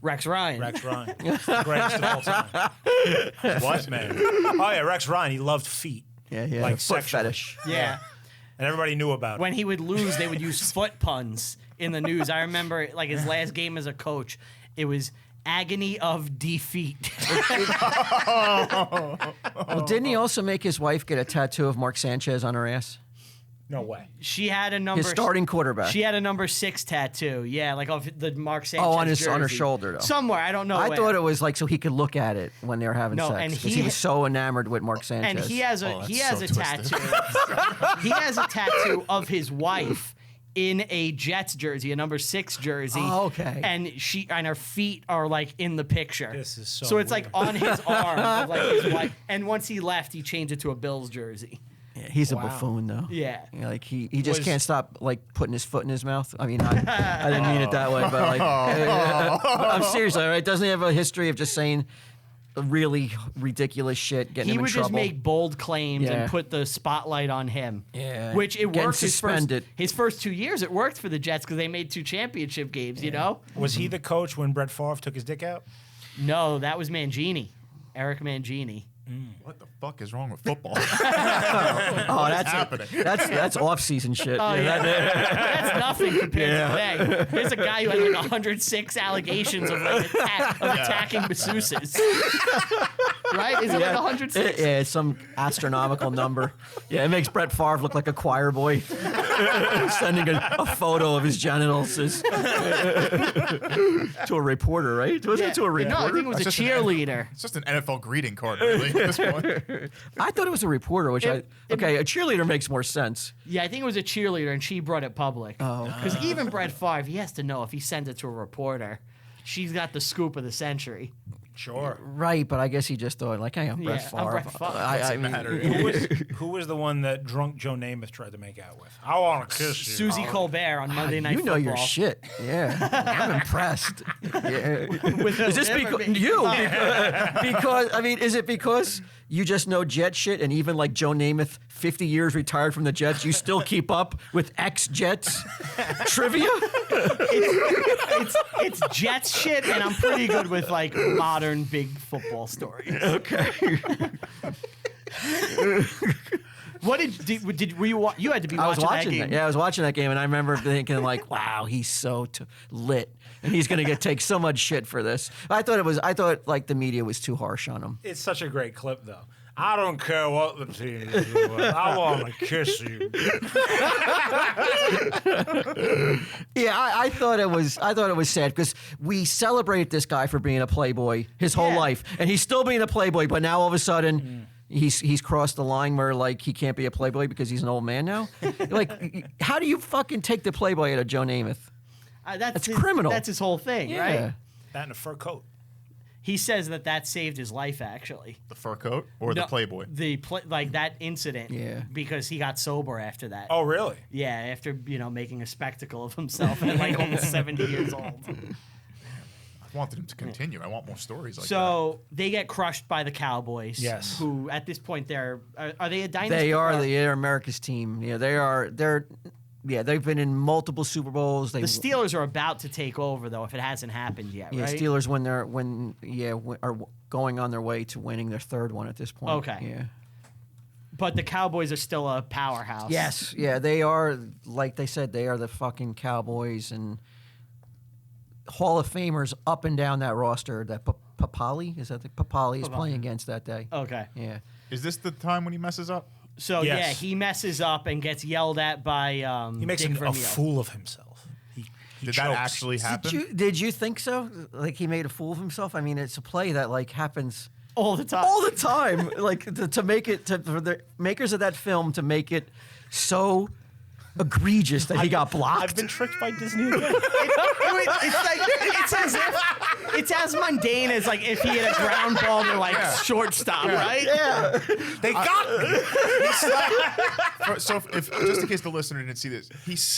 Rex Ryan. Rex Ryan. The greatest of all time. What, man? Oh, yeah, Rex Ryan. He loved feet. Yeah, yeah. Like foot sexually. fetish. Yeah. And everybody knew about it. When he would lose, they would use foot puns in the news. I remember like his last game as a coach, it was agony of defeat. Well, didn't he also make his wife get a tattoo of Mark Sanchez on her ass? No way. She had a number His starting quarterback. She had a number 6 tattoo. Yeah, like of the Mark Sanchez. on her jersey. shoulder, though. Somewhere, I don't know. I where. thought it was like so he could look at it when they were having No, sex. and 'cause he- was so enamored with Mark Sanchez. And he has a Oh, he that's has so a twisted. tattoo. He has a tattoo of his wife in a Jets jersey, a number 6 jersey. Oh, okay. And her feet are like in the picture. This is so So it's like weird. on his arm of like his wife. And once he left, he changed it to a Bills jersey. Yeah, he's a Wow. buffoon, though. Yeah. Like he just Was- can't stop like putting his foot in his mouth. I mean, I didn't mean it that way, but like, I'm serious. All right, doesn't he have a history of just saying really ridiculous shit, getting He him in would trouble? just make bold claims Yeah. and put the spotlight on him. Yeah. Which it Getting worked suspended. his first 2 years. It worked for the Jets because they made 2 championship games, you know? Was he the coach when Brett Favre took his dick out? No, that was Mangini. Eric Mangini. What the fuck is wrong with football? Oh, that's happening? That's off-season shit. Oh, yeah. That's nothing compared Yeah. to today. There's a guy who had like 106 allegations of like attacking masseuses. Right? Is it like 106? Yeah, it's some astronomical number. Yeah, it makes Brett Favre look like a choir boy sending a photo of his genitals to a reporter, right? Wasn't it to a reporter? No, I think it was a That's just an- cheerleader. It's just an NFL greeting card, really, at this point. I thought it was a reporter, which a cheerleader makes more sense. Yeah, I think it was a cheerleader, and she brought it public. Oh, Because even Brett Favre, he has to know if he sends it to a reporter, she's got the scoop of the century. Sure. Right, but I guess he just thought, like, hey, I'm Brett Yeah, Favre. I'm Brett Favre. I mean, matter? Who was the one that drunk Joe Namath tried to make out with? I want to kiss you. Susie Colbert on Monday Night you know Football. your shit. Yeah, I'm impressed. Yeah. With Is this him or because me? you? Because I mean, is it because you just know Jet shit, and even like Joe Namath, 50 years retired from the Jets, you still keep up with ex-Jets trivia? It's Jets shit, and I'm pretty good with like modern big football stories. Okay. What were you had to be I was watching that watching game? that. Yeah, I was watching that game, and I remember thinking like, "Wow, he's so lit, and he's gonna take so much shit for this." I thought like the media was too harsh on him. It's such a great clip, though. I don't care what the team is doing. I want to kiss you. Yeah, I thought it was sad because we celebrate this guy for being a playboy his whole life, and he's still being a playboy. But now all of a sudden, he's crossed the line where like he can't be a playboy because he's an old man now. Like, how do you fucking take the playboy out of Joe Namath? That's criminal. That's his whole thing, right? That and a fur coat. He says that saved his life, actually. The fur coat or the Playboy? Like that incident. Yeah. Because he got sober after that. Oh, really? Yeah, after making a spectacle of himself at like almost 70 years old. I wanted him to continue. I want more stories like that. So they get crushed by the Cowboys. Yes. Who at this point are they a dynasty? They're America's team. Yeah, they've been in multiple Super Bowls. The Steelers are about to take over though, if it hasn't happened yet, Yeah, right? Steelers are going on their way to winning their third one at this point. Okay. Yeah. But the Cowboys are still a powerhouse. Yes. Yeah, they are. Like they said, they are the fucking Cowboys and Hall of Famers up and down that roster. That Papali is playing against that day. Okay. Yeah. Is this the time when he messes up? So Yes. yeah, he messes up and gets yelled at by He makes Dick a Vermeil. fool of himself. He Did chokes. that actually happen? Did you think so? Like he made a fool of himself? I mean, it's a play that like happens all the time. all the time. Like to make it for the makers of that film to make it so egregious that he got blocked. I've been tricked by Disney again. It's as mundane as like if he had a ground ball to like shortstop, right? Yeah. They got me. So if just in case the listener didn't see this,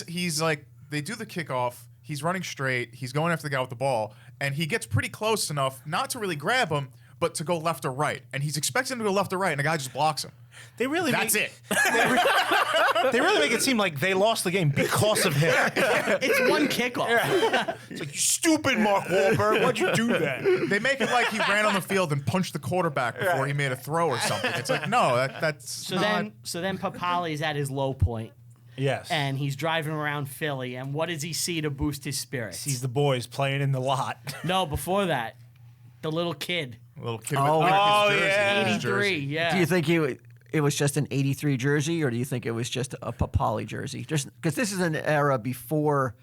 he's like, they do the kickoff. He's running straight. He's going after the guy with the ball, and he gets pretty close enough not to really grab him, but to go left or right. And he's expecting him to go left or right, and the guy just blocks him. They really That's make, it. They really make it seem like they lost the game because of him. It's one kickoff. It's like, you stupid Mark Wahlberg. Why'd you do that? They make it like he ran on the field and punched the quarterback before he made a throw or something. It's like, no, that's So not. then Papali's at his low point, Yes. and he's driving around Philly, and what does he see to boost his spirits? Sees the boys playing in the lot. No, before that, the little kid, A little kid Oh, with oh, his jersey. yeah. His 83. jersey. Yeah. Do you think it was just an '83 jersey, or do you think it was just a Papali jersey? Just because this is an era before,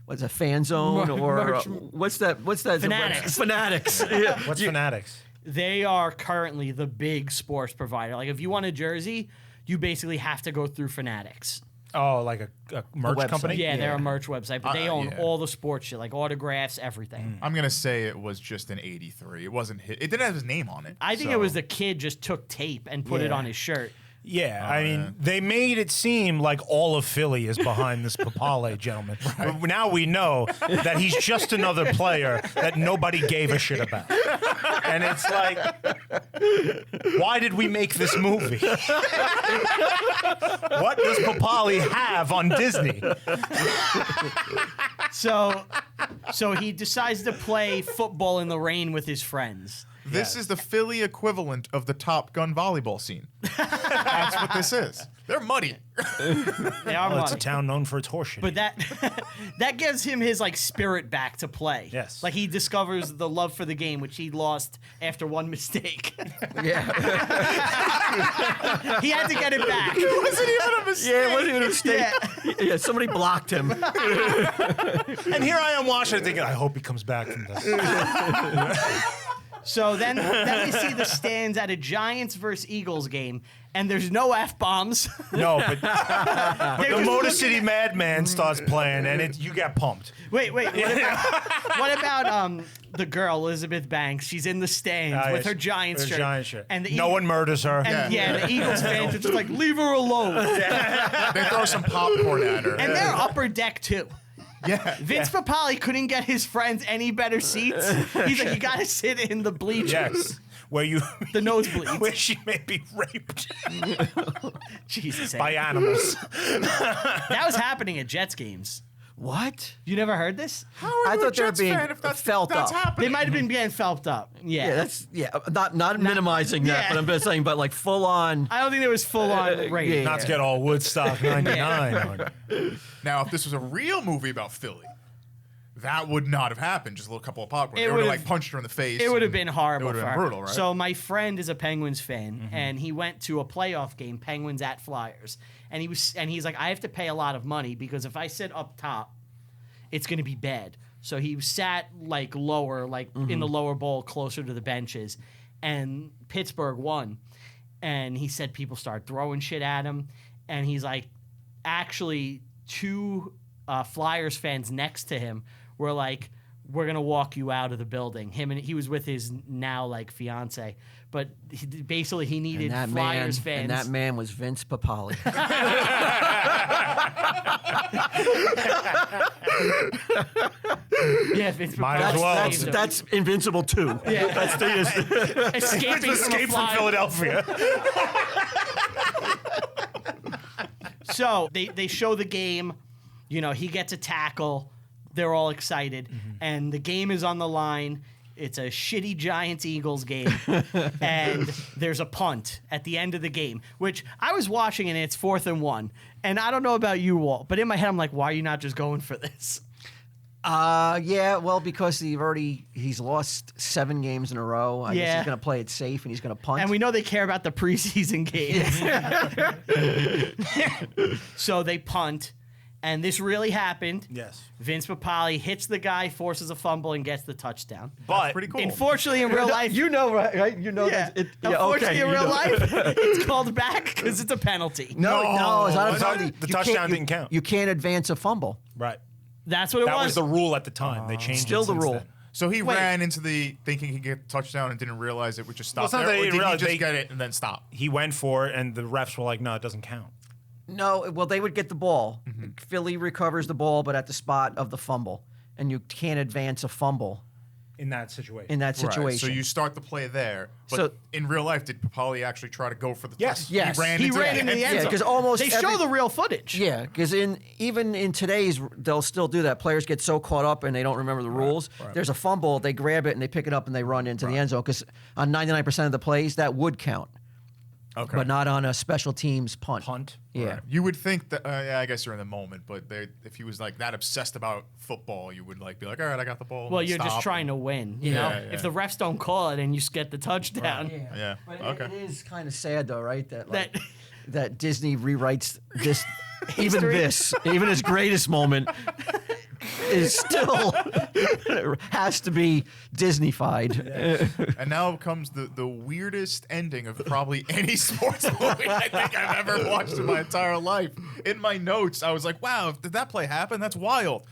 what's a fan zone or what's that? Fanatics. Fanatics. Yeah. What's Fanatics? They are currently the big sports provider. Like if you want a jersey, you basically have to go through Fanatics. Oh, like a merch website. company? Yeah, they're a merch website, but they own yeah. all the sports shit, like autographs, everything. I'm gonna say it was just an '83. It wasn't hit. It didn't have his name on it. I think so- it was the kid just took tape and put it Yeah. on his shirt. Yeah, I mean, they made it seem like all of Philly is behind this Papale gentleman. But now we know that he's just another player that nobody gave a shit about. And it's like, why did we make this movie? What does Papale have on Disney? So he decides to play football in the rain with his friends. This is the Philly equivalent of the Top Gun volleyball scene. That's what this is. They're muddy. They are Well, it's a muddy. town known for its horseshit. But that gives him his like spirit back to play. Yes. Like he discovers the love for the game, which he lost after one mistake. Yeah. He had to get it back. Wasn't even a mistake. Yeah, it wasn't even a mistake. Yeah. Yeah, somebody blocked him. And here I am watching it thinking, I hope he comes back from this. So then we see the stands at a Giants versus Eagles game, and there's no F-bombs. No, but the Motor City Madman starts playing, and you get pumped. Wait. What about the girl, Elizabeth Banks? She's in the stands with her Giants shirt. Giant shirt. And the no one murders her. And the Eagles fans are just like, leave her alone. They throw some popcorn at her. And they're upper deck too. Yeah. Vince Papale couldn't get his friends any better seats. He's like, you got to sit in the bleachers. Yes. Where The nosebleeds. where she may be raped Jesus. by animals. That was happening at Jets games. What? You never heard this? How are I you a thought they were Jets being fan if that's felt up. They happening? might have been getting felt up. Yeah. Yeah, not minimizing that, yeah. but I'm just saying, but like full on. I don't think there was full on rape. yeah. Not to get all Woodstock 99 on you. Now, if this was a real movie about Philly, that would not have happened. Just a little couple of popcorn. They would have like punched her in the face. It would have been horrible. It would have been for her. brutal, right? So my friend is a Penguins fan, and he went to a playoff game, Penguins at Flyers, and he's like, I have to pay a lot of money because if I sit up top, it's going to be bad. So he sat like lower, like in the lower bowl, closer to the benches, and Pittsburgh won. And he said people started throwing shit at him, and he's like, actually, two Flyers fans next to him were like, we're gonna walk you out of the building. He was with his now like fiance, but basically he needed Flyers fans. And that man was Vince Papale. Yeah, Vince Might as well. That's Invincible 2. Yeah. That's the escaping from Philadelphia. So they show the game. You know, he gets a tackle. They're all excited. And the game is on the line. It's a shitty Giants-Eagles game. And there's a punt at the end of the game, which I was watching, and it's 4th and 1. And I don't know about you, Walt, but in my head, I'm like, why are you not just going for this? Yeah, well, because he's lost 7 games in a row. I guess he's going to play it safe, and he's going to punt. And we know they care about the preseason games. So they punt, and this really happened. Yes. Vince Papale hits the guy, forces a fumble, and gets the touchdown. But pretty cool. Unfortunately, in real life... You know, right? You know that. Unfortunately, in real know. life, it's called back because it's a penalty. No, it's not a No, penalty. the You touchdown can't- didn't count. You can't advance a fumble. Right. That's what it That was. was the rule at the time. They changed Still it the since rule. then. So he Wait. ran into the thinking he'd get a touchdown and didn't realize it would just stop Well, it's not there. that Or he did he realized just they- get it and then stop? He went for it, and the refs were like, no, it doesn't count. No, well, they would get the ball. Philly recovers the ball, but at the spot of the fumble. And you can't advance a fumble In that situation. in that situation. Right. So you start the play there. But So- in real life, did Papale actually try to go for the Yes. touchdown? Yes. He ran He into ran the into the end end Yeah, zone. because almost They show the real footage. Yeah, because even in today's, they'll still do that. Players get so caught up and they don't remember the rules. There's a fumble, they grab it and they pick it up and they run into the end zone. Because on 99% of the plays, that would count, Okay. but not on a special teams punt. Punt. Yeah. You would think that, yeah, I guess you're in the moment, but if he was like that obsessed about football, you would like be like, all right, I got the ball. Well, you're just stop. trying to win. You know, Yeah. if the refs don't call it and you get the touchdown, Yeah. But Okay. it is kind of sad, though, right? That That- that Disney rewrites this, History. even his greatest moment, is still has to be Disney-fied. And now comes the weirdest ending of probably any sports movie I think I've ever watched in my entire life. In my notes, I was like, wow, did that play happen? That's wild.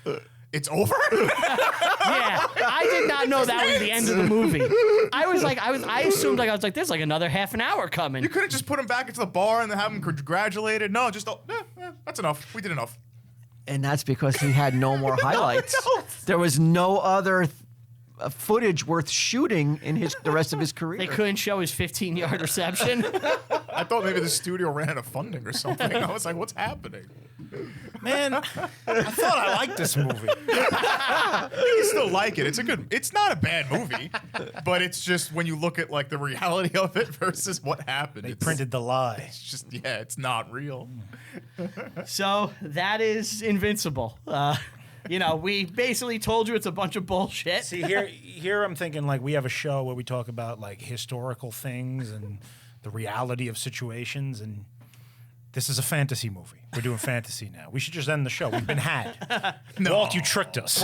It's over? yeah, I did not know that was the end of the movie. I assumed I was like, there's like another half an hour coming. You could have just put him back into the bar and then have him congratulated. No, just, that's enough. We did enough. And that's because he had no more highlights. There was no other footage worth shooting in the rest of his career. They couldn't show his 15-yard reception. I thought maybe the studio ran out of funding or something. I was like, what's happening? Man, I thought I liked this movie. You still like it. It's not a bad movie, but it's just when you look at like the reality of it versus what happened. They it's printed the lie. It's just, yeah, it's not real. So that is Invincible. We basically told you it's a bunch of bullshit. See, here I'm thinking like we have a show where we talk about like historical things and the reality of situations, and this is a fantasy movie. We're doing fantasy now. We should just end the show. We've been had. Walt, you tricked us.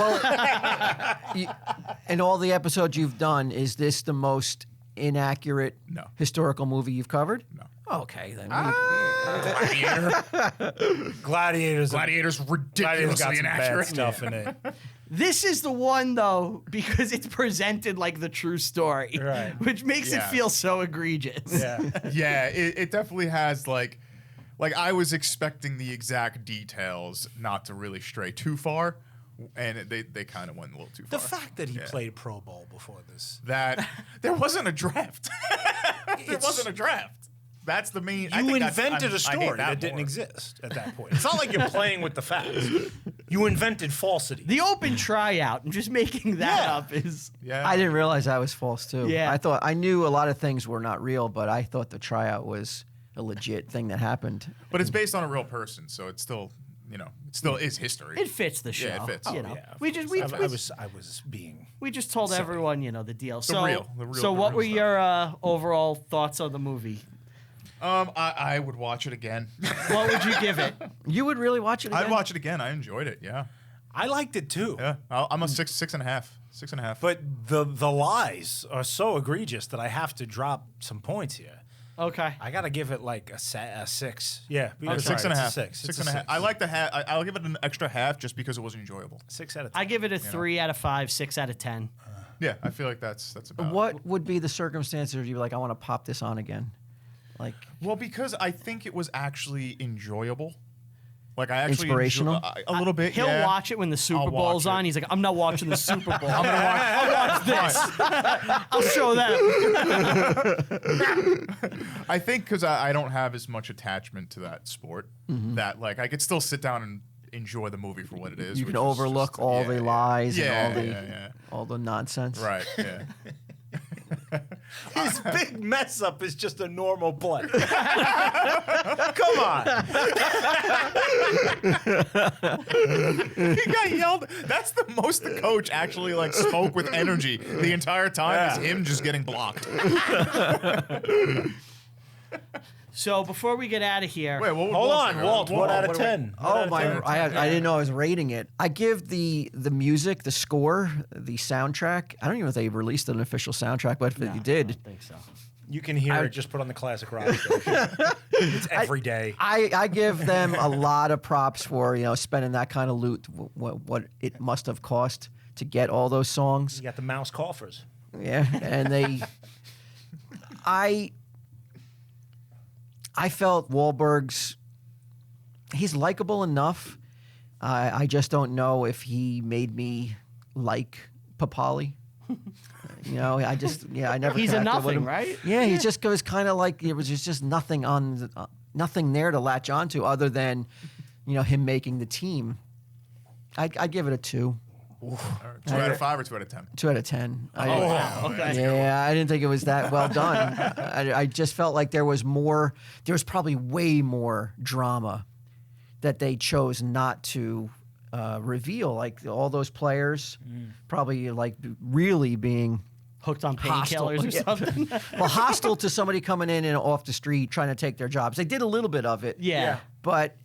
In all the episodes you've done, is this the most inaccurate No. historical movie you've covered? No. Okay, then. Gladiator's Gladiator's got ridiculously some bad inaccurate stuff in it. This is the one, though, because it's presented like the true story, Right. which makes it Yeah. feel so egregious. Yeah. Yeah, it definitely has like I was expecting the exact details not to really stray too far, and they kind of went a little too The far. fact that he played Pro Bowl before this. That there wasn't a draft. There wasn't a draft. That's the main. I You think that's- invented I a story hate that didn't more. exist at that point. It's not like you're playing with the facts. You invented falsity. The open tryout and just making that Yeah. up is. Yeah, I didn't realize that was false too. Yeah. I knew a lot of things were not real, but I thought the tryout was a legit thing that happened. but it's based on a real person, so it's still you know, it still is history. It fits the show. Yeah, it fits. You Oh, know, Yeah, of we just course. I was being. we just told everyone, you know, the deal. The real So what stuff. were your overall thoughts on the movie? I would watch it again. What would you give it? You would really watch it again? I'd watch it again. I enjoyed it. Yeah. I liked it too. Yeah. I'm a 6.5. 6.5. But the lies are so egregious that I have to drop some points here. Okay. I gotta give it like a 6. Yeah, Yeah, sorry, 6.5. It's a 6. It's 6.5. a 6. I like the half. I'll give it an extra half just because it was enjoyable. 6 out of 10. I give it a 3 out of 5, 6 out of 10. Yeah, I feel like that's about. What would be the circumstances where you're like, I want to pop this on again? Like, Well, because I think it was actually enjoyable. Like I actually Inspirational? a little bit. He'll yeah. watch it when the Super I'll Bowl's watch it. on. He's like, I'm not watching the Super Bowl. I'll watch this. I'll show them. I think because I don't have as much attachment to that sport that like I could still sit down and enjoy the movie for what it is. you which can is overlook just- all yeah, the yeah. lies Yeah, and all the yeah. all the nonsense. Right. Yeah. His big mess up is just a normal play. Come on. He got yelled. That's the most the coach actually like spoke with energy the entire time is him just getting blocked. So before we get out of here, Wait, what, Hold on, Walt. What out of 10? Oh my! I didn't know I was rating it. I give the music, the score, the soundtrack. I don't even know if they released an official soundtrack, but if they I did, don't think so. You can hear it. Just put on the classic rock station. It's every day. I give them a lot of props for spending that kind of loot. What it must have cost to get all those songs. You got the mouse coffers. Yeah, and I felt Wahlberg's. He's likable enough. I just don't know if he made me like Papali. I never. He's a connected with nothing, him. right? Yeah, he just goes kind of like it was just nothing nothing there to latch onto other than, him making the team. I give it a 2. 2 out of 5 or 2 out of 10? 2 out of 10. Okay. Yeah, I didn't think it was that well done. I just felt like there was probably way more drama that they chose not to reveal. Like all those players probably like really being Hooked on hostile. painkillers or something. Well, hostile to somebody coming in and off the street trying to take their jobs. They did a little bit of it. Yeah. But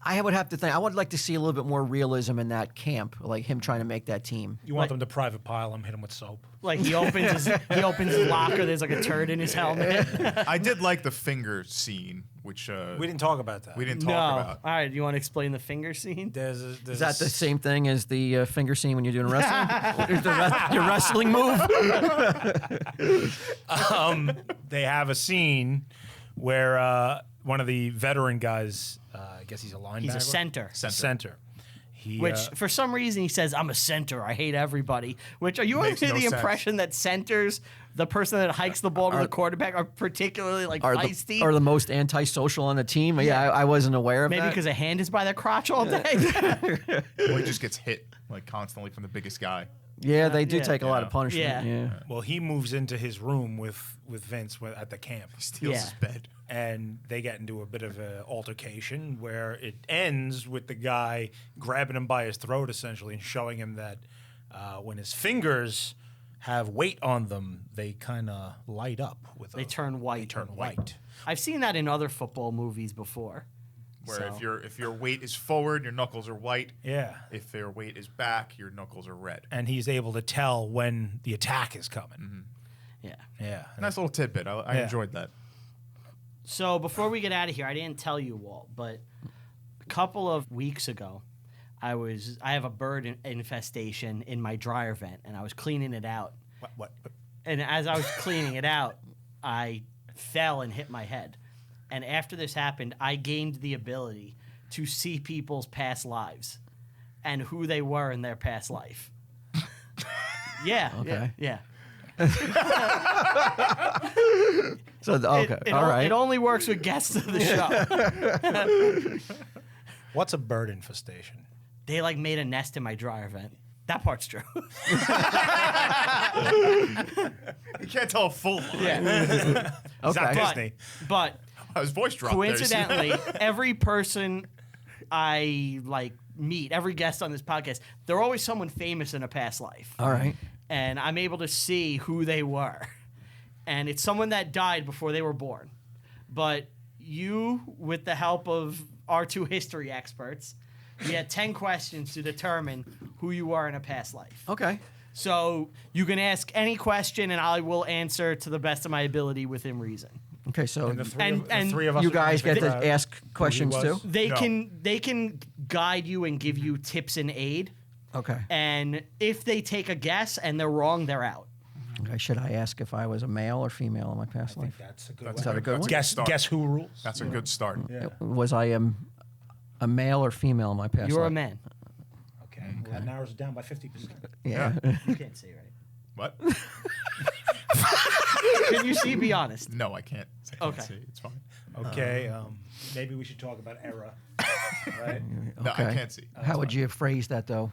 I would have to think. I would like to see a little bit more realism in that camp, like him trying to make that team. You want them to private pile him, hit him with soap. Like he opens his locker. There's like a turd in his helmet. I did like the finger scene, which We didn't talk about that. we didn't No. talk about. All right. You want to explain the finger scene? There's Is that the same thing as the finger scene when you're doing wrestling? Your wrestling move? They have a scene where one of the veteran guys, I guess he's a linebacker. He's a center. Center. He, Which, for some reason, he says, "I'm a center. I hate everybody." Which, are you Makes under no the sense. impression that centers, the person that hikes the ball to the quarterback, are particularly like feisty? Are the most antisocial on the team? Yeah, I wasn't aware of Maybe that. because a hand is by their crotch all day. Well, he just gets hit like constantly from the biggest guy. Yeah, they do Yeah. take a lot of punishment. Yeah. Yeah. well, he moves into his room with Vince at the camp. Steals Yeah. his bed. And they get into a bit of an altercation where it ends with the guy grabbing him by his throat, essentially, and showing him that when his fingers have weight on them, they kind of light up. They turn white. They turn white. I've seen that in other football movies before. Where So- if your weight is forward, your knuckles are white. Yeah. If your weight is back, your knuckles are red. And he's able to tell when the attack is coming. Yeah. Yeah. Nice little tidbit. I Yeah. enjoyed that. So before we get out of here, I didn't tell you, Walt, but a couple of weeks ago, I have a bird infestation in my dryer vent, and I was cleaning it out. What? And as I was cleaning it out, I fell and hit my head. And after this happened, I gained the ability to see people's past lives and who they were in their past life. Yeah. Okay. Yeah. So okay, It, all right. It only works with guests of the show. What's a bird infestation? They like made a nest in my dryer vent. That part's true. You can't tell a full lie. It's not Okay. Disney. But His voice dropped. there. You see that? coincidentally, every person I like meet, every guest on this podcast, they're always someone famous in a past life. All right. And I'm able to see who they were. And it's someone that died before they were born. But you, with the help of our two history experts, we had 10 questions to determine who you were in a past life. Okay. So you can ask any question, and I will answer to the best of my ability within reason. Okay. So And the three, And- of, the and three of us you are gonna guys get figure to out ask questions was. too. They No. can guide you and give you tips and aid. Okay. And if they take a guess and they're wrong, they're out. Okay. Should I ask if I was a male or female in my past I think life? that's a good That's Is that a good one? Guess, Start. guess who rules? That's a good start. Yeah. Was I a male or female in my past You're a life? man. Okay. Well, that narrows it down by 50%. Yeah. You can't say right. What? Can you see? Be honest. No, I can't. I can't Okay. see. It's fine. Okay. Maybe we should talk about era. Right? No, I Okay. can't see. How would you phrase that though?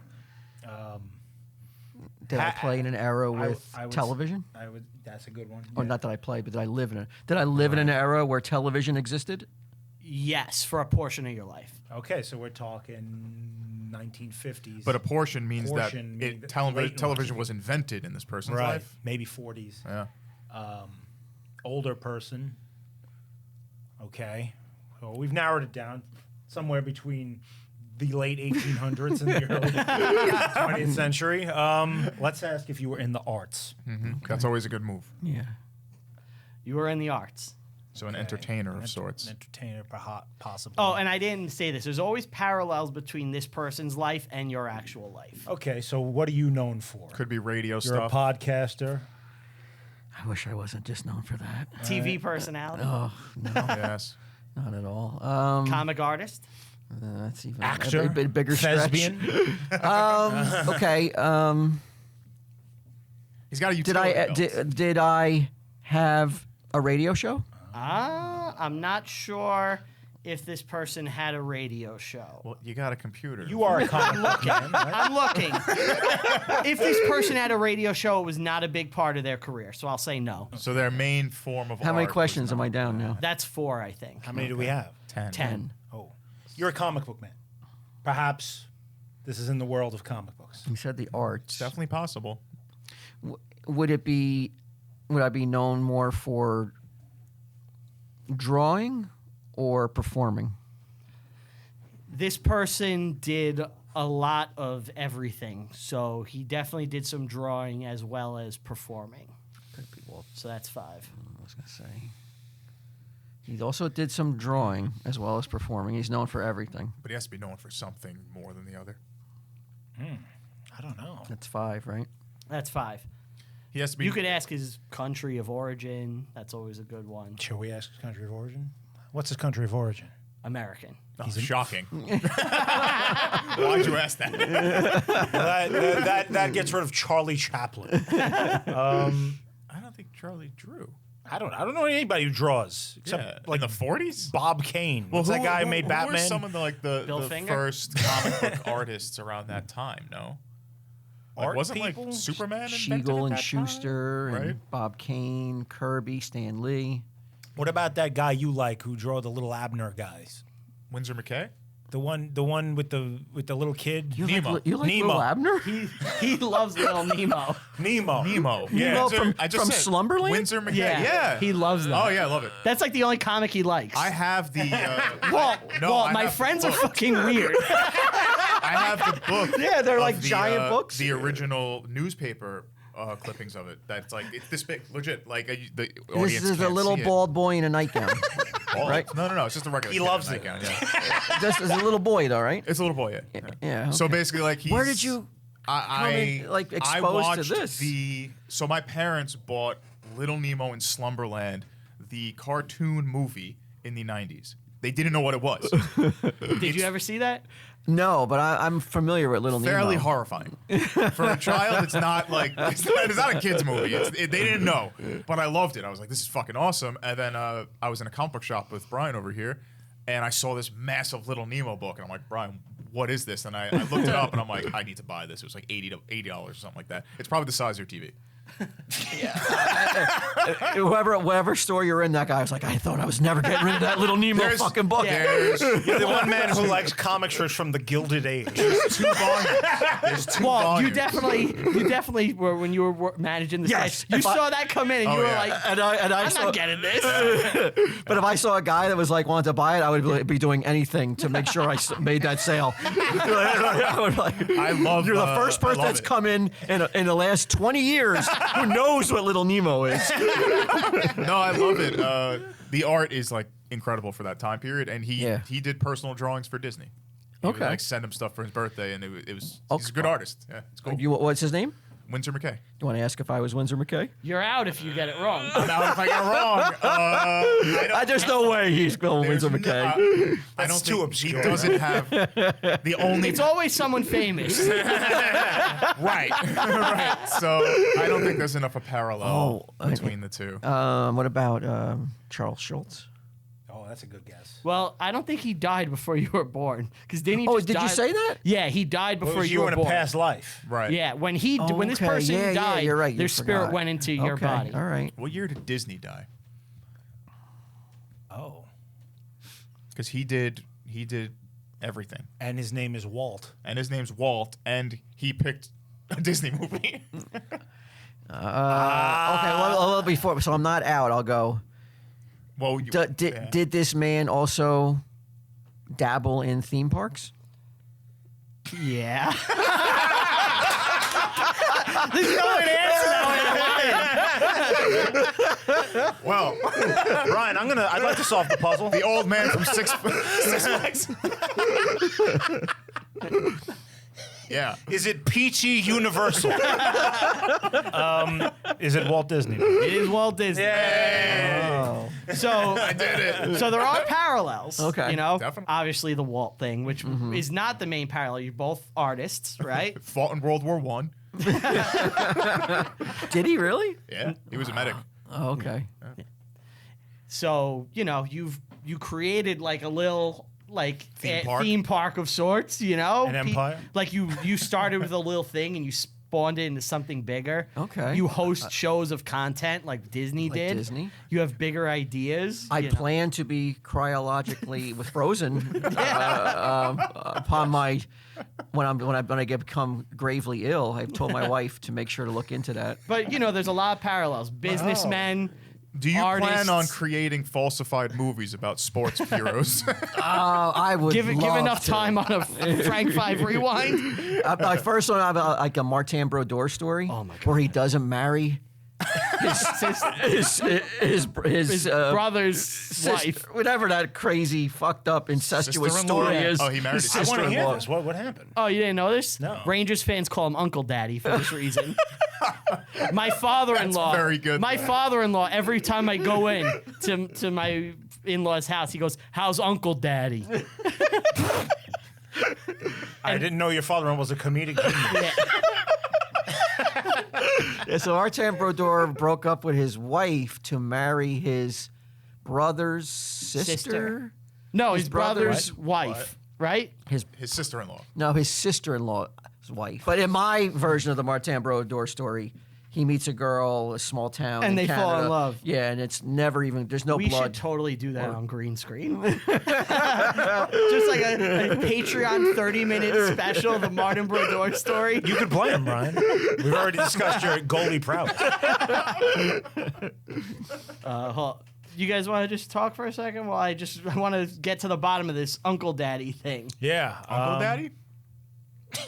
Did I play in an era with I would- television? I would. That's a good one. Or Yeah. not that I played, but did I live in it? Did I live in an era where television existed? Yes, for a portion of your life. Okay, so we're talking 1950s. But a portion means Portion that mean- late television 1950s. was invented in this person's right, life. maybe 40s. Yeah. Older person. Okay, so we've narrowed it down somewhere between the late 1800s and the early 20th century. Let's ask if you were in the arts. That's always a good move. Yeah. You were in the arts. So an Okay. entertainer of An sorts. entertainer, possibly. Oh, and I didn't say this. There's always parallels between this person's life and your actual life. Okay, so what are you known for? Could be radio You're stuff. a podcaster. I wish I wasn't just known for that. TV personality, Oh, no, Yes. not at all. comic artist. That's even Actor, a bit bigger thespian. stretch. Okay. He's got a Did I utility belt. did I have a radio show? I'm not sure if this person had a radio show. Well, you got a computer. You are a comic book man, right? I'm looking. If this person had a radio show, it was not a big part of their career, so I'll say no. So their main form of How many art questions was am I down now? That's 4, I think. How many do we have? 10. 10. Oh, you're a comic book man. Perhaps this is in the world of comic books. You said the arts. It's definitely possible. Would I be known more for drawing or performing? This person did a lot of everything, so he definitely did some drawing as well as performing. Could be Walt. So that's 5. I was gonna say. He also did some drawing as well as performing. He's known for everything. But he has to be known for something more than the other. I don't know. That's 5, right? That's 5. He has to be. You could ask his country of origin. That's always a good one. Shall we ask his country of origin? What's his country of origin? American. Oh, shocking. Why'd you ask that? Well, that gets rid of Charlie Chaplin. I don't think Charlie drew. I don't know anybody who draws except Yeah, like in the 40s? Bob Kane. What's that guy who made Who Batman? were some of the Bill the Finger? first comic book artists around that time? No, like, Art wasn't people? like Superman invented Siegel at and that Schuster time? and Right? Bob Kane, Kirby, Stan Lee. What about that guy you like who draw the little Abner guys? Windsor McKay. The one with the little kid. You Nemo. like, you like Nemo. Little Abner? He loves Little Nemo. Nemo. Nemo. Nemo Windsor- from- I just from said Slumberland? Windsor McKay. Yeah. He loves that. Oh yeah, I love it. That's like the only comic he likes. I have the. Walt, no, Walt, I my have the friends are book. fucking weird. I have the book. Yeah, they're of like the, giant books. The original newspaper clippings of it. That's like it's this big, legit. Like the audience This is a can't little see it. bald boy in a nightgown. Bald? right? No. It's just a regular. He kid loves in a it. nightgown, Yeah. This is a little boy, though, right? It's a little boy. Yeah. Yeah. So okay. basically, like he's. Where did you come in, like, I exposed to watched this? So my parents bought Little Nemo and Slumberland, the cartoon movie in the 90s. They didn't know what it was. Did you ever see that? No, but I'm familiar with Little Fairly Nemo. horrifying for a child. It's not like it's not a kids movie. They didn't know, but I loved it. I was like, this is fucking awesome. And then I was in a comic book shop with Brian over here, and I saw this massive Little Nemo book, and I'm like, Brian, what is this? And I looked it up, and I'm like, I need to buy this. It was like $80 or something like that. It's probably the size of your TV. whatever store you're in, that guy was like, I thought I was never getting rid of that little Nemo fucking book. You're the one man who likes comic strips from the Gilded Age. There's 2 volumes. There's 2 Well, volumes. you definitely were when you were managing the Yes, site. You if I- saw that come in, and you were like, And I "I'm saw, not getting this." but if I saw a guy that was like wanted to buy it, I would be doing anything to make sure I made that sale. I would like, I love. you're the first I person love that's it. come in the last 20 years who knows what Little Nemo is. No, I love it. The art is like incredible for that time period, and he did personal drawings for Disney. He would, Okay. like send him stuff for his birthday, and it was Okay. he's a good artist. Yeah, it's cool. What's his name? Windsor McKay. You want to ask if I was Windsor McKay? You're out if you get it wrong. Now, if I get it wrong, There's no way he's going there's Windsor McKay. I don't That's too think obscure. He doesn't have the only It's always someone famous. right. Right. So I don't think there's enough of parallel between the two. What about Charles Schultz? Oh, that's a good guess. Well, I don't think he died before you were born. Because didn't he? Oh, just did you die- say that? Yeah, he died Well, before was you you were in born. a past life. Right. Yeah, when when this Okay, person yeah, died, you're right. their You spirit forgot. went into your Okay, body. All right. What year did Disney die? Oh. Because he did everything, And his name is Walt. and his name's Walt, and he picked a Disney movie. Okay, well, before, so I'm not out. I'll go. Well, Did this man also dabble in theme parks? Yeah. There's no way to answer that way. well, Brian, I'd like to solve the puzzle. the old man from Six Flags. Yeah. Is it Peachy Universal? Is it Walt Disney? It is Walt Disney. Oh. So I did it. So there are parallels. Okay. You know, Definitely. obviously the Walt thing, which is not the main parallel. You're both artists, right? Fought in World War One. Did he really? Yeah, he was a medic. Oh, okay. So you know, you created like a little Theme park? of sorts. You know, An empire? Like you started with a little thing and you spawned it into something bigger. Okay. You host shows of content like Disney Like did. Disney? You have bigger ideas. I you know. plan to be cryologically frozen upon my when I become gravely ill. I've told my wife to make sure to look into that. But you know, there's a lot of parallels. Businessmen. Do you plan on artists. creating falsified movies about sports heroes? I would Give love enough to. time on a Frank Five rewind. My first one, I have like a Martin Brodeur story, Oh my where he doesn't marry his Brother's wife. whatever that crazy, fucked up, incestuous Sister-in-law? story Yeah. is. Oh, he married his I want to hear sister-in-law. this. What happened? Oh, you didn't know this? No. Rangers fans call him Uncle Daddy for this reason. My father-in-law. That's very good. My father-in-law. Every time I go in to my in-law's house, he goes, "How's Uncle Daddy?" I didn't know your father was a comedic genius. Yeah. Yeah, so Martin Brodeur broke up with his wife to marry his brother's sister. No, his brother- brother's wife, right? His sister-in-law. No, his sister-in-law's wife. But in my version of the Martin Brodeur story, he meets a girl, a small town, And in they fall in Canada. love. Yeah, and it's never even. There's no We should blood. totally do that on green screen. Just like a Patreon 30-minute special, the Martin Brodeur story. You could play him, Brian. We've already discussed your goalie prowess. You guys want to just talk for a second? Well, I want to get to the bottom of this Uncle Daddy thing. Yeah. Uncle Daddy?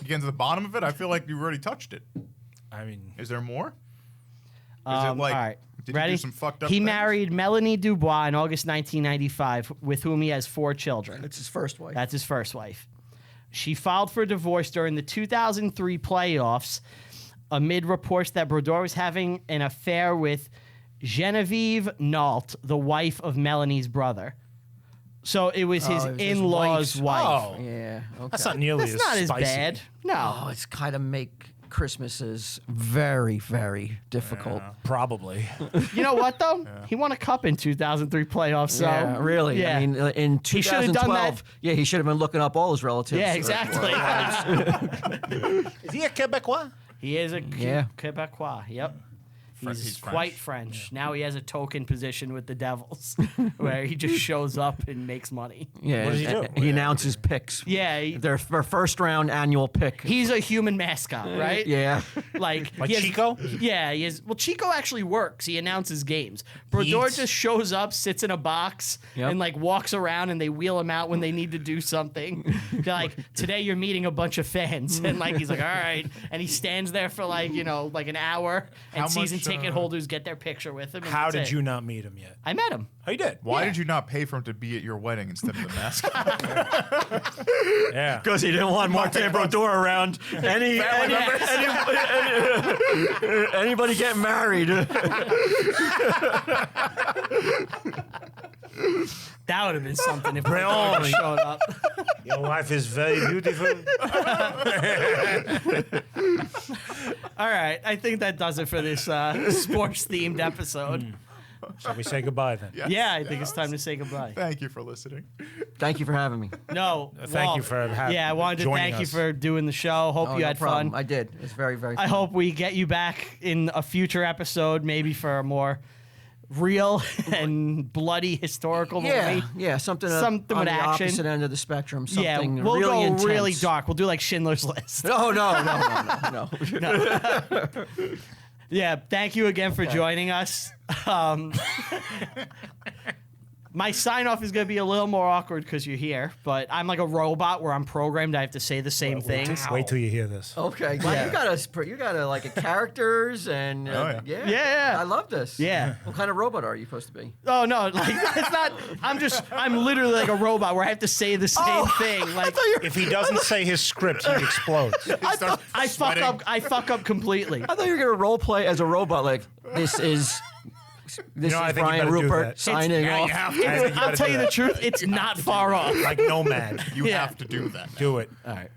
You get to the bottom of it? I feel like you already touched it. I mean, Is there more? All right. Did Ready? he do some fucked up He things? married Melanie Dubois in August 1995, with whom he has 4 children. It's his first wife. That's his first wife. She filed for divorce during the 2003 playoffs amid reports that Brodeur was having an affair with Genevieve Nault, the wife of Melanie's brother. So it was his it was his in-law's wife's- wife. oh, Yeah, okay. that's not nearly That's as not as spicy. bad. No. Oh, it's kind of make Christmases very, very difficult. Probably. You know what, though? He won a cup in 2003 playoffs. So, Yeah, really. Yeah. I mean, in He should have done 2012, yeah, he should have been looking up all his relatives. Yeah, exactly. Is he a Quebecois? He is a Yeah. Quebecois. Yep. He's quite French. French. Now he has a token position with the Devils, where he just shows up and makes money. Yeah, What does he do? He announces picks. Yeah, Their first round annual pick. he's a human mascot, right? Yeah. Like Like Chico? Yeah, he is. Well, Chico actually works. He announces games. Brodeur Eats. just shows up, sits in a box, Yep. and like walks around, and they wheel him out when they need to do something. They're like, today you're meeting a bunch of fans, and like he's like, all right, and he stands there for like like an hour, and How season much, ticket holders get their picture with him. And How that's did it. you not meet him yet? I met him. Oh, you did? Why did you not pay for him to be at your wedding instead of the mascot? Yeah. Because he didn't want Martin Brodeur around. Anybody get married? That would have been something if Brodeur Really? showed up. Your wife is very beautiful. All right, I think that does it for this sports-themed episode. Shall we say goodbye then? Yes. Yeah, I think it's time to say goodbye. Thank you for listening. Thank you for having me. No, Thank you Walt, for Yeah, I wanted to joining thank you us. for doing the show. Hope Oh, you no had problem. fun. I did. It's very, very I fun. hope we get you back in a future episode, maybe for a more real and bloody historical Yeah, movie. yeah, something Something on with the action. opposite end of the spectrum. Yeah, Something we'll really go intense. really dark. We'll do like Schindler's List. No. Yeah, thank you again for joining us. My sign off is going to be a little more awkward because you're here, but I'm like a robot where I'm programmed. I have to say the same things. Wait till you hear this. Okay, well, you gotta like a characters and Oh, yeah. Yeah. I love this. Yeah. What kind of robot are you supposed to be? Oh no, like it's not. I'm literally like a robot where I have to say the same thing. Like If he doesnn't say his script, he explodes. I fuck up. I fuck up completely. I thought you were gonna role play as a robot. Like this is I think you Brian better do Rupert that. signing Yeah, off. you have to. I think you I'll gotta tell do you the that. truth. It's not far off. Like Nomad. You Yeah. have to do that. Do it. All right.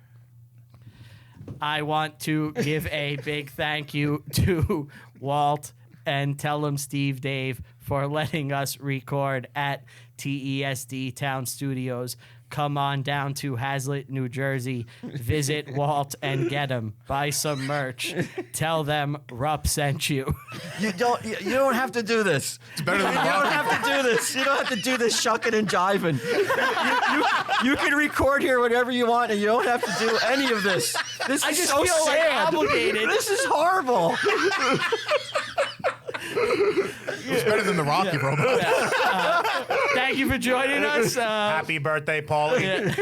I want to give a big thank you to Walt and tell him Steve Dave for letting us record at TESD Town Studios. Come on down to Hazlitt, New Jersey. Visit Walt and get him. Buy some merch. Tell them Rupp sent you. You don't have to do this. It's better than you don't nothing. have to do this. You don't have to do this shucking and jiving. You can record here whatever you want, and you don't have to do any of this. This I is just so feel like sad. obligated. This is horrible. It's better than the Rocky robot. Thank you for joining us. Happy birthday, Paulie.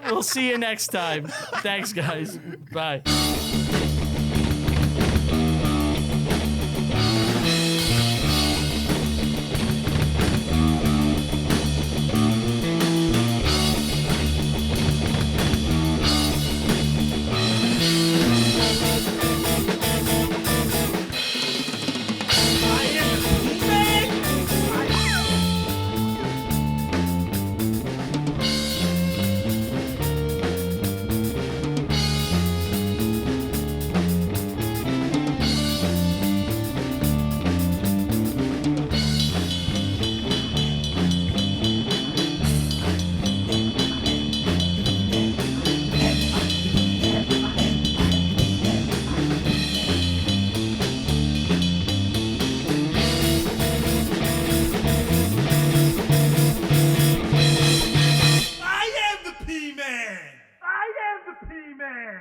We'll see you next time. Thanks, guys. Bye. I am the P-Man!